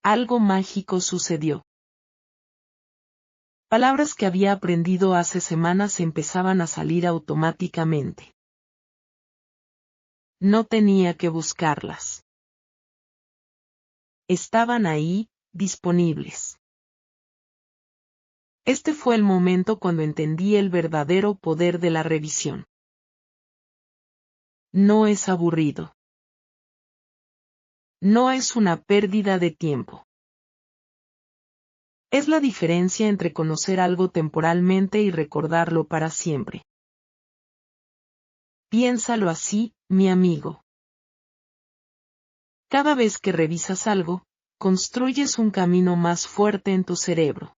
Algo mágico sucedió. Palabras que había aprendido hace semanas empezaban a salir automáticamente. No tenía que buscarlas. Estaban ahí, disponibles. Este fue el momento cuando entendí el verdadero poder de la revisión. No es aburrido. No es una pérdida de tiempo. Es la diferencia entre conocer algo temporalmente y recordarlo para siempre. Piénsalo así, mi amigo. Cada vez que revisas algo, construyes un camino más fuerte en tu cerebro.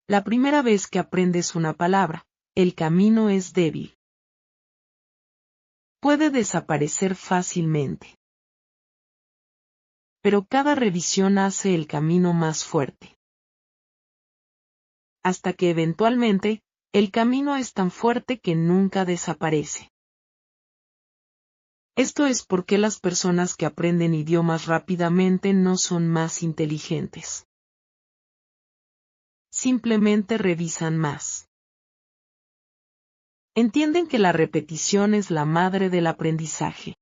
La primera vez que aprendes una palabra, el camino es débil. Puede desaparecer fácilmente. Pero cada revisión hace el camino más fuerte. Hasta que eventualmente, el camino es tan fuerte que nunca desaparece. Esto es porque las personas que aprenden idiomas rápidamente no son más inteligentes. Simplemente revisan más. Entienden que la repetición es la madre del aprendizaje.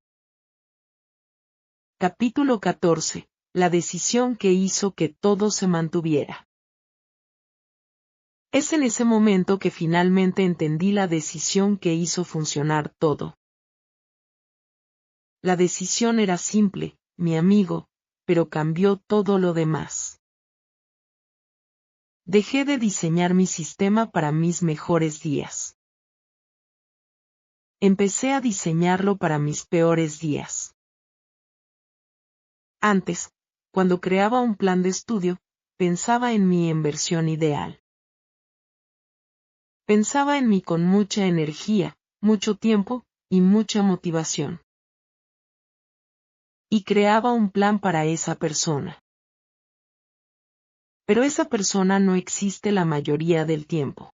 Capítulo 14. La decisión que hizo que todo se mantuviera. Es en ese momento que finalmente entendí la decisión que hizo funcionar todo. La decisión era simple, mi amigo, pero cambió todo lo demás. Dejé de diseñar mi sistema para mis mejores días. Empecé a diseñarlo para mis peores días. Antes, cuando creaba un plan de estudio, pensaba en mí en versión ideal. Pensaba en mí con mucha energía, mucho tiempo, y mucha motivación. Y creaba un plan para esa persona. Pero esa persona no existe la mayoría del tiempo.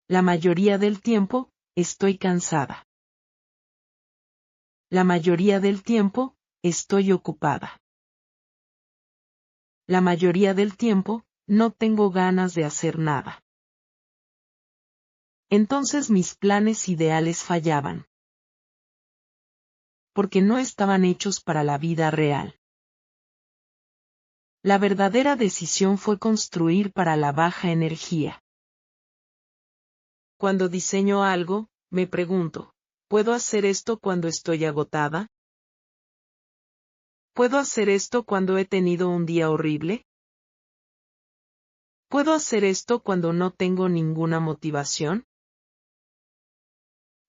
La mayoría del tiempo, estoy cansada. La mayoría del tiempo, estoy ocupada. La mayoría del tiempo, no tengo ganas de hacer nada. Entonces mis planes ideales fallaban. Porque no estaban hechos para la vida real. La verdadera decisión fue construir para la baja energía. Cuando diseño algo, me pregunto, ¿puedo hacer esto cuando estoy agotada? ¿Puedo hacer esto cuando he tenido un día horrible? ¿Puedo hacer esto cuando no tengo ninguna motivación?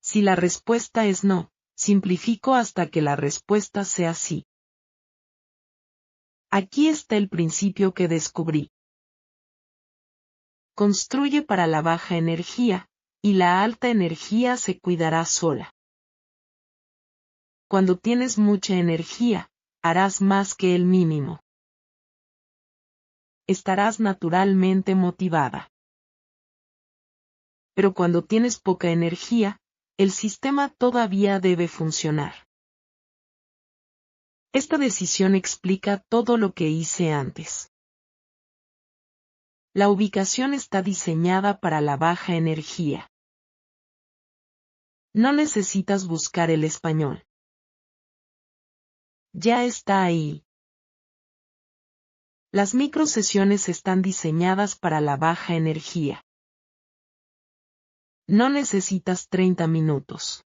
Si la respuesta es no, simplifico hasta que la respuesta sea sí. Aquí está el principio que descubrí. Construye para la baja energía, y la alta energía se cuidará sola. Cuando tienes mucha energía, harás más que el mínimo. Estarás naturalmente motivada. Pero cuando tienes poca energía, el sistema todavía debe funcionar. Esta decisión explica todo lo que hice antes. La ubicación está diseñada para la baja energía. No necesitas buscar el español. Ya está ahí. Las microsesiones están diseñadas para la baja energía. No necesitas 30 minutos.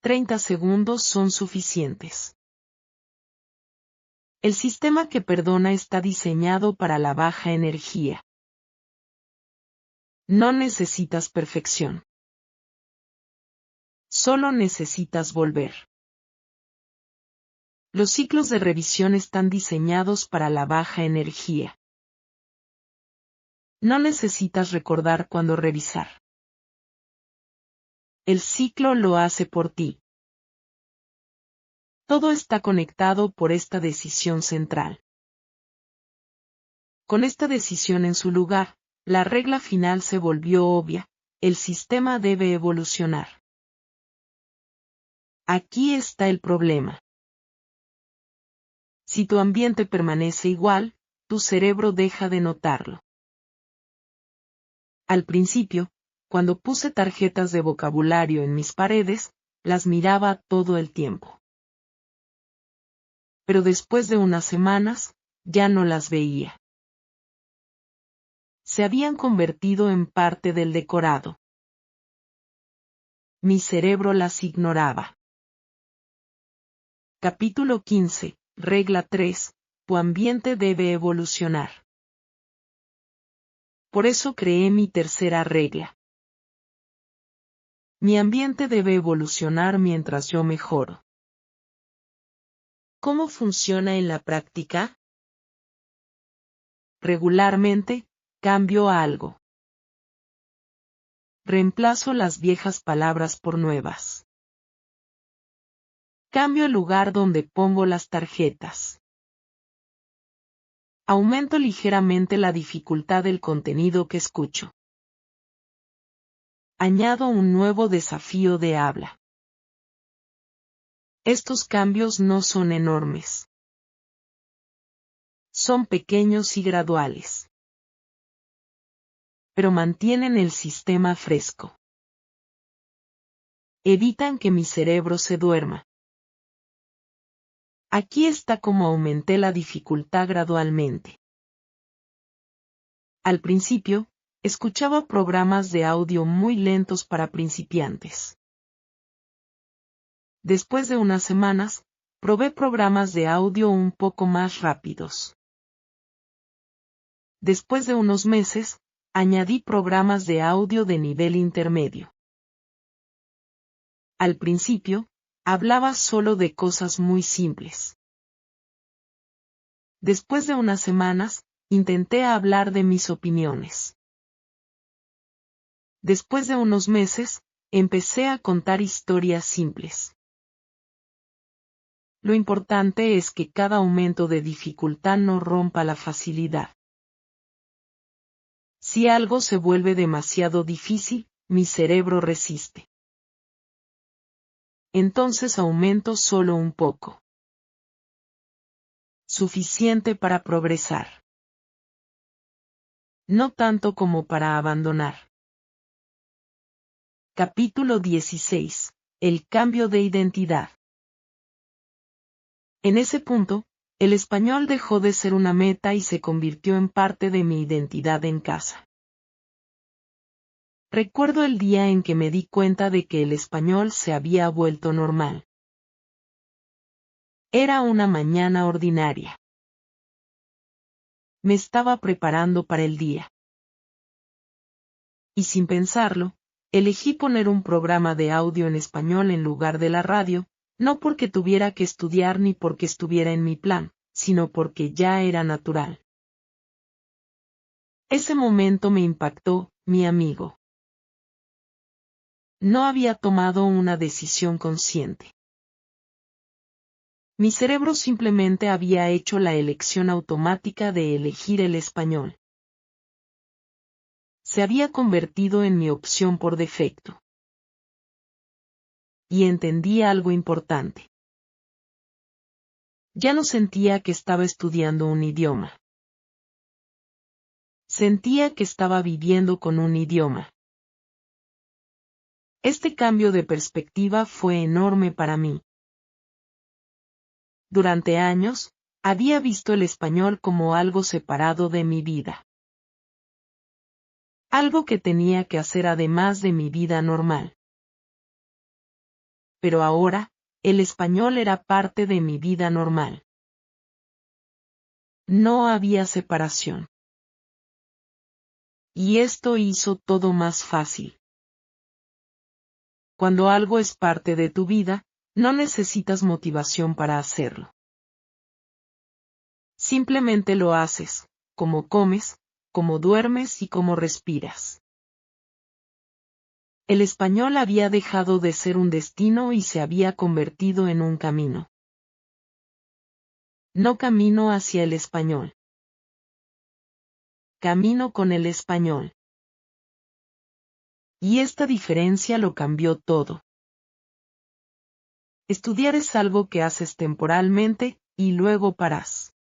30 segundos son suficientes. El sistema que perdona está diseñado para la baja energía. No necesitas perfección. Solo necesitas volver. Los ciclos de revisión están diseñados para la baja energía. No necesitas recordar cuándo revisar. El ciclo lo hace por ti. Todo está conectado por esta decisión central. Con esta decisión en su lugar, la regla final se volvió obvia: el sistema debe evolucionar. Aquí está el problema. Si tu ambiente permanece igual, tu cerebro deja de notarlo. Al principio, cuando puse tarjetas de vocabulario en mis paredes, las miraba todo el tiempo. Pero después de unas semanas, ya no las veía. Se habían convertido en parte del decorado. Mi cerebro las ignoraba. Capítulo 15, Regla 3. Tu ambiente debe evolucionar. Por eso creé mi tercera regla. Mi ambiente debe evolucionar mientras yo mejoro. ¿Cómo funciona en la práctica? Regularmente, cambio algo. Reemplazo las viejas palabras por nuevas. Cambio el lugar donde pongo las tarjetas. Aumento ligeramente la dificultad del contenido que escucho. Añado un nuevo desafío de habla. Estos cambios no son enormes. Son pequeños y graduales. Pero mantienen el sistema fresco. Evitan que mi cerebro se duerma. Aquí está cómo aumenté la dificultad gradualmente. Al principio, escuchaba programas de audio muy lentos para principiantes. Después de unas semanas, probé programas de audio un poco más rápidos. Después de unos meses, añadí programas de audio de nivel intermedio. Al principio, hablaba solo de cosas muy simples. Después de unas semanas, intenté hablar de mis opiniones. Después de unos meses, empecé a contar historias simples. Lo importante es que cada aumento de dificultad no rompa la facilidad. Si algo se vuelve demasiado difícil, mi cerebro resiste. Entonces aumento solo un poco. Suficiente para progresar. No tanto como para abandonar. Capítulo 16. El cambio de identidad. En ese punto, el español dejó de ser una meta y se convirtió en parte de mi identidad en casa. Recuerdo el día en que me di cuenta de que el español se había vuelto normal. Era una mañana ordinaria. me estaba preparando para el día. Y sin pensarlo, elegí poner un programa de audio en español en lugar de la radio, no porque tuviera que estudiar ni porque estuviera en mi plan, sino porque ya era natural. Ese momento me impactó, mi amigo. No había tomado una decisión consciente. Mi cerebro simplemente había hecho la elección automática de elegir el español. Se había convertido en mi opción por defecto. Y entendí algo importante. Ya no sentía que estaba estudiando un idioma. Sentía que estaba viviendo con un idioma. Este cambio de perspectiva fue enorme para mí. Durante años, había visto el español como algo separado de mi vida. Algo que tenía que hacer además de mi vida normal. Pero ahora, el español era parte de mi vida normal. No había separación. Y esto hizo todo más fácil. Cuando algo es parte de tu vida, no necesitas motivación para hacerlo. Simplemente lo haces, como comes, como duermes y como respiras. El español había dejado de ser un destino y se había convertido en un camino. No camino hacia el español. Camino con el español. Y esta diferencia lo cambió todo. Estudiar es algo que haces temporalmente, y luego paras.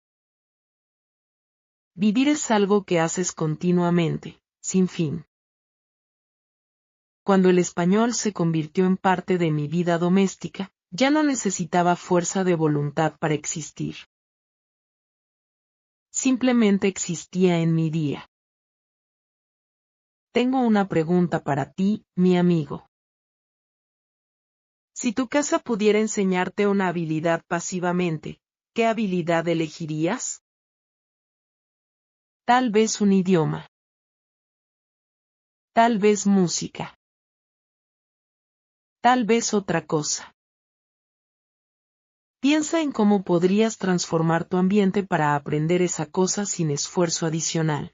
Vivir es algo que haces continuamente, sin fin. Cuando el español se convirtió en parte de mi vida doméstica, ya no necesitaba fuerza de voluntad para existir. Simplemente existía en mi día. Tengo una pregunta para ti, mi amigo. Si tu casa pudiera enseñarte una habilidad pasivamente, ¿qué habilidad elegirías? Tal vez un idioma. Tal vez música. Tal vez otra cosa. Piensa en cómo podrías transformar tu ambiente para aprender esa cosa sin esfuerzo adicional.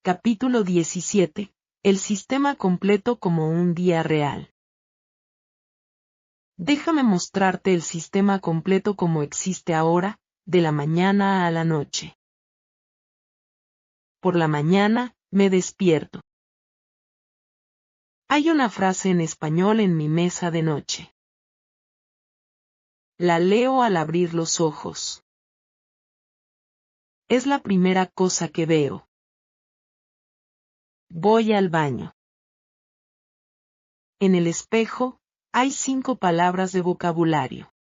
Capítulo 17. El sistema completo como un día real. Déjame mostrarte el sistema completo como existe ahora, de la mañana a la noche. Por la mañana, me despierto. Hay una frase en español en mi mesa de noche. La leo al abrir los ojos. Es la primera cosa que veo. Voy al baño. En el espejo, hay 5 palabras de vocabulario.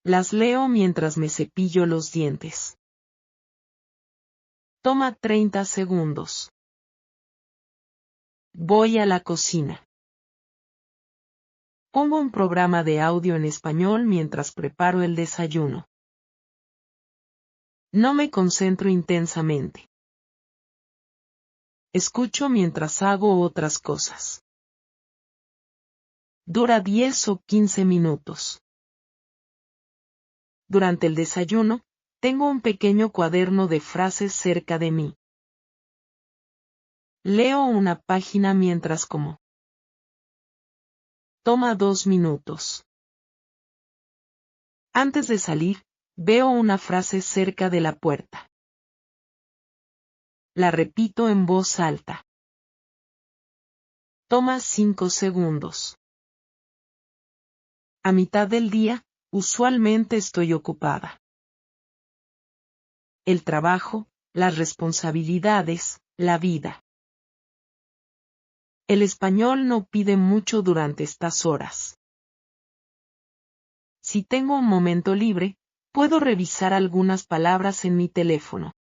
Las leo mientras me cepillo los dientes. Toma 30 segundos. Voy a la cocina. Pongo un programa de audio en español mientras preparo el desayuno. No me concentro intensamente. Escucho mientras hago otras cosas. Dura 10 o 15 minutos. Durante el desayuno, tengo un pequeño cuaderno de frases cerca de mí. Leo una página mientras como. Toma 2 minutos. Antes de salir, veo una frase cerca de la puerta. La repito en voz alta. Toma 5 segundos. A mitad del día, usualmente estoy ocupada. El trabajo, las responsabilidades, la vida. El español no pide mucho durante estas horas. Si tengo un momento libre, puedo revisar algunas palabras en mi teléfono.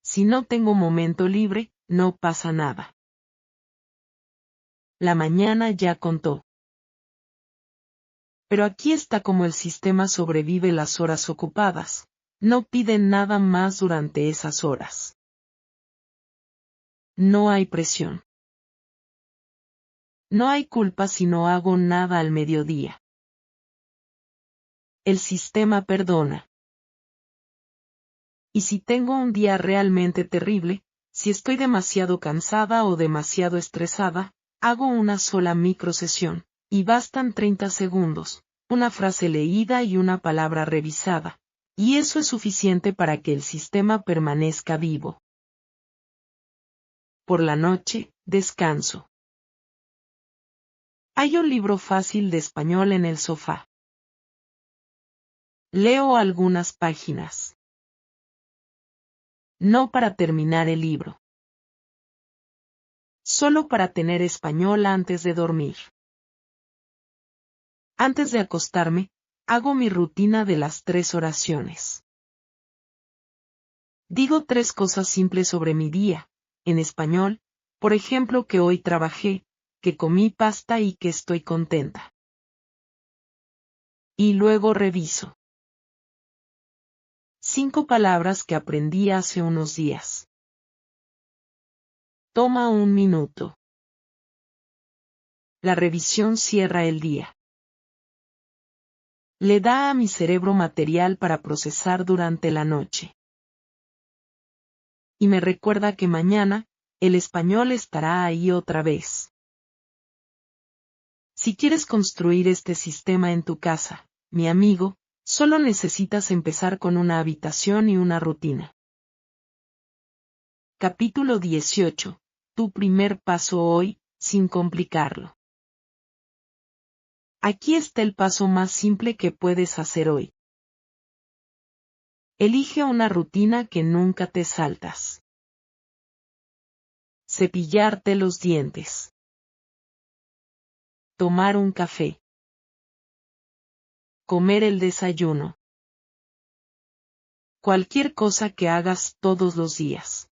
Si no tengo momento libre, no pasa nada. La mañana ya contó. Pero aquí está cómo el sistema sobrevive las horas ocupadas. No pide nada más durante esas horas. No hay presión. No hay culpa si no hago nada al mediodía. El sistema perdona. Y si tengo un día realmente terrible, si estoy demasiado cansada o demasiado estresada, hago una sola microsesión, y bastan 30 segundos, una frase leída y una palabra revisada, y eso es suficiente para que el sistema permanezca vivo. Por la noche, descanso. Hay un libro fácil de español en el sofá. Leo algunas páginas. No para terminar el libro. Solo para tener español antes de dormir. Antes de acostarme, hago mi rutina de las 3 oraciones. Digo 3 cosas simples sobre mi día, en español, por ejemplo que hoy trabajé, que comí pasta y que estoy contenta. Y luego reviso. 5 palabras que aprendí hace unos días. Toma un minuto. La revisión cierra el día. Le da a mi cerebro material para procesar durante la noche. Y me recuerda que mañana, el español estará ahí otra vez. Si quieres construir este sistema en tu casa, mi amigo, solo necesitas empezar con una habitación y una rutina. Capítulo 18. Tu primer paso hoy, sin complicarlo. Aquí está el paso más simple que puedes hacer hoy. Elige una rutina que nunca te saltas. Cepillarte los dientes. Tomar un café. Comer el desayuno. Cualquier cosa que hagas todos los días.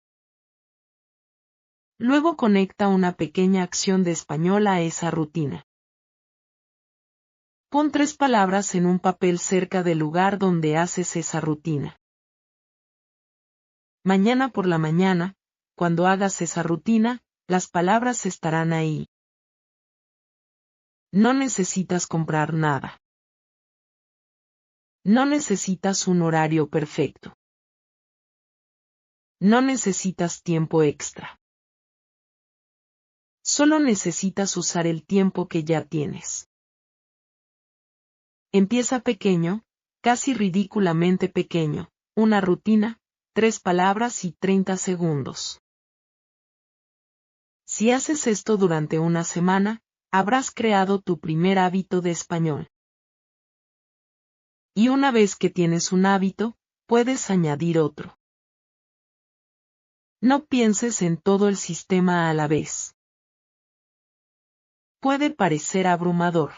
Luego conecta una pequeña acción de español a esa rutina. Pon 3 palabras en un papel cerca del lugar donde haces esa rutina. Mañana por la mañana, cuando hagas esa rutina, las palabras estarán ahí. No necesitas comprar nada. No necesitas un horario perfecto. No necesitas tiempo extra. Solo necesitas usar el tiempo que ya tienes. Empieza pequeño, casi ridículamente pequeño, una rutina, 3 palabras y 30 segundos. Si haces esto durante una semana, habrás creado tu primer hábito de español. Y una vez que tienes un hábito, puedes añadir otro. No pienses en todo el sistema a la vez. Puede parecer abrumador.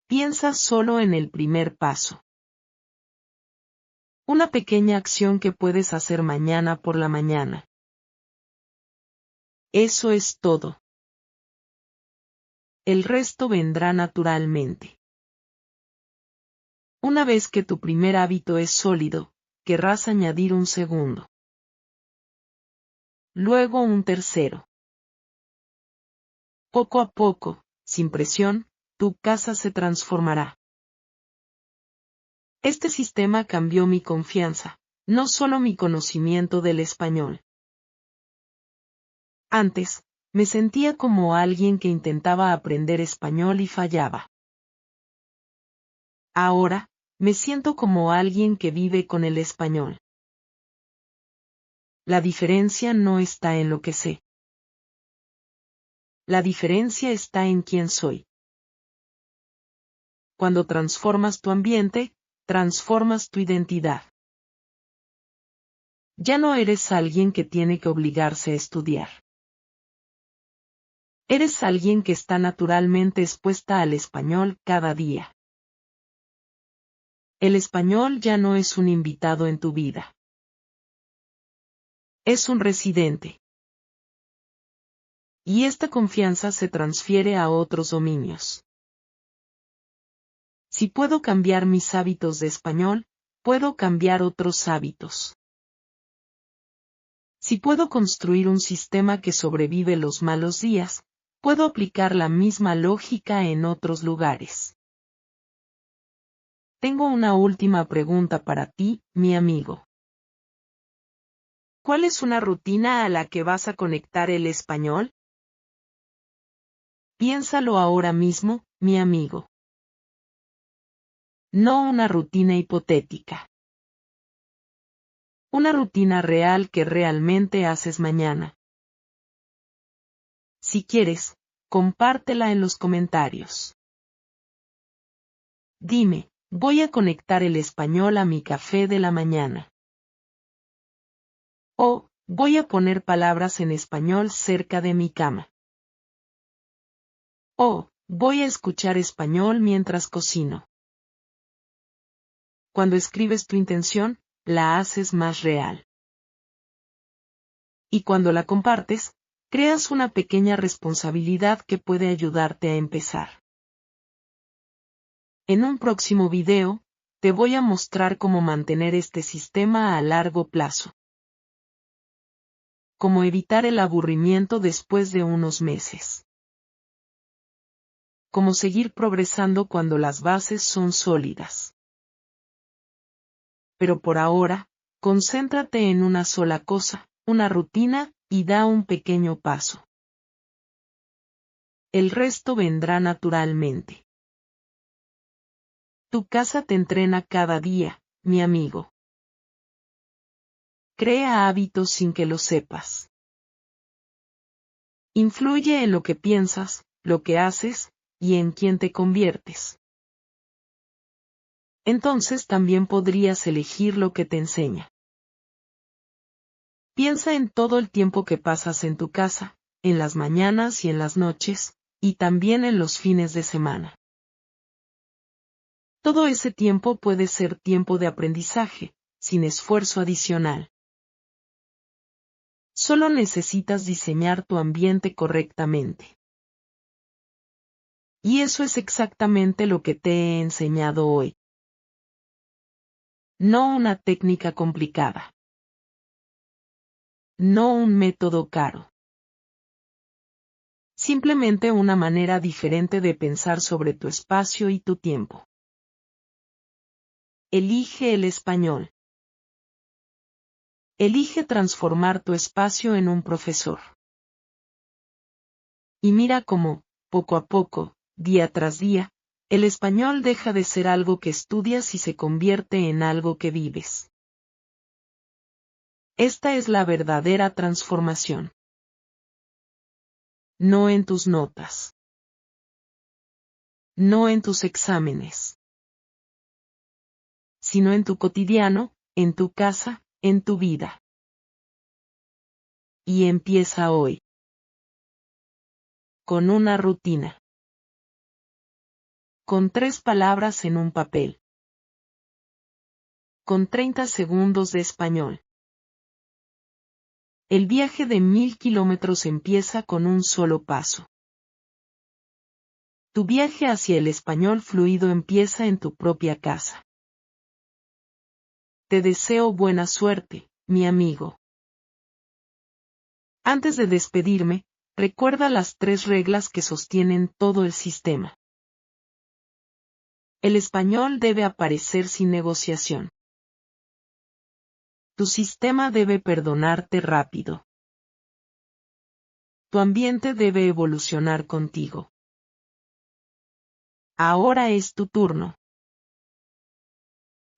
Piensa solo en el primer paso. Una pequeña acción que puedes hacer mañana por la mañana. Eso es todo. El resto vendrá naturalmente. Una vez que tu primer hábito es sólido, querrás añadir un segundo. Luego un tercero. Poco a poco, sin presión, tu casa se transformará. Este sistema cambió mi confianza, no solo mi conocimiento del español. Antes, me sentía como alguien que intentaba aprender español y fallaba. Ahora, me siento como alguien que vive con el español. La diferencia no está en lo que sé. La diferencia está en quién soy. Cuando transformas tu ambiente, transformas tu identidad. Ya no eres alguien que tiene que obligarse a estudiar. Eres alguien que está naturalmente expuesta al español cada día. El español ya no es un invitado en tu vida. Es un residente. Y esta confianza se transfiere a otros dominios. Si puedo cambiar mis hábitos de español, puedo cambiar otros hábitos. Si puedo construir un sistema que sobrevive los malos días, puedo aplicar la misma lógica en otros lugares. Tengo una última pregunta para ti, mi amigo. ¿Cuál es una rutina a la que vas a conectar el español? Piénsalo ahora mismo, mi amigo. No una rutina hipotética. Una rutina real que realmente haces mañana. Si quieres, compártela en los comentarios. Dime, voy a conectar el español a mi café de la mañana. O, voy a poner palabras en español cerca de mi cama. O, voy a escuchar español mientras cocino. Cuando escribes tu intención, la haces más real. Y cuando la compartes, creas una pequeña responsabilidad que puede ayudarte a empezar. En un próximo video, te voy a mostrar cómo mantener este sistema a largo plazo. Cómo evitar el aburrimiento después de unos meses. Cómo seguir progresando cuando las bases son sólidas. Pero por ahora, concéntrate en una sola cosa, una rutina, y da un pequeño paso. El resto vendrá naturalmente. Tu casa te entrena cada día, mi amigo. Crea hábitos sin que lo sepas. Influye en lo que piensas, lo que haces, y en quién te conviertes. Entonces también podrías elegir lo que te enseña. Piensa en todo el tiempo que pasas en tu casa, en las mañanas y en las noches, y también en los fines de semana. Todo ese tiempo puede ser tiempo de aprendizaje, sin esfuerzo adicional. Solo necesitas diseñar tu ambiente correctamente. Y eso es exactamente lo que te he enseñado hoy. No una técnica complicada. No un método caro. Simplemente una manera diferente de pensar sobre tu espacio y tu tiempo. Elige el español. Elige transformar tu espacio en un profesor. Y mira cómo, poco a poco, día tras día, el español deja de ser algo que estudias y se convierte en algo que vives. Esta es la verdadera transformación. No en tus notas. No en tus exámenes. Sino en tu cotidiano, en tu casa, en tu vida. Y empieza hoy. Con una rutina. Con 3 palabras en un papel. Con 30 segundos de español. El viaje de 1000 kilómetros empieza con un solo paso. Tu viaje hacia el español fluido empieza en tu propia casa. Te deseo buena suerte, mi amigo. Antes de despedirme, recuerda las 3 reglas que sostienen todo el sistema. El español debe aparecer sin negociación. Tu sistema debe perdonarte rápido. Tu ambiente debe evolucionar contigo. Ahora es tu turno.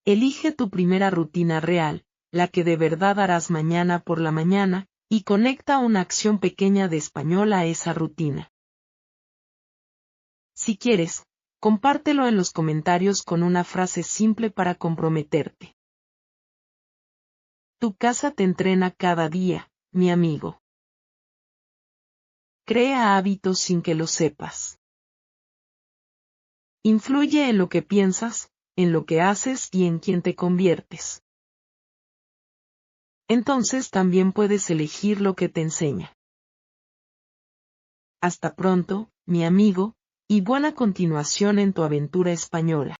Elige tu primera rutina real, la que de verdad harás mañana por la mañana, y conecta una acción pequeña de español a esa rutina. Si quieres, compártelo en los comentarios con una frase simple para comprometerte. Tu casa te entrena cada día, mi amigo. Crea hábitos sin que lo sepas. Influye en lo que piensas, en lo que haces y en quién te conviertes. Entonces también puedes elegir lo que te enseña. Hasta pronto, mi amigo, y buena continuación en tu aventura española.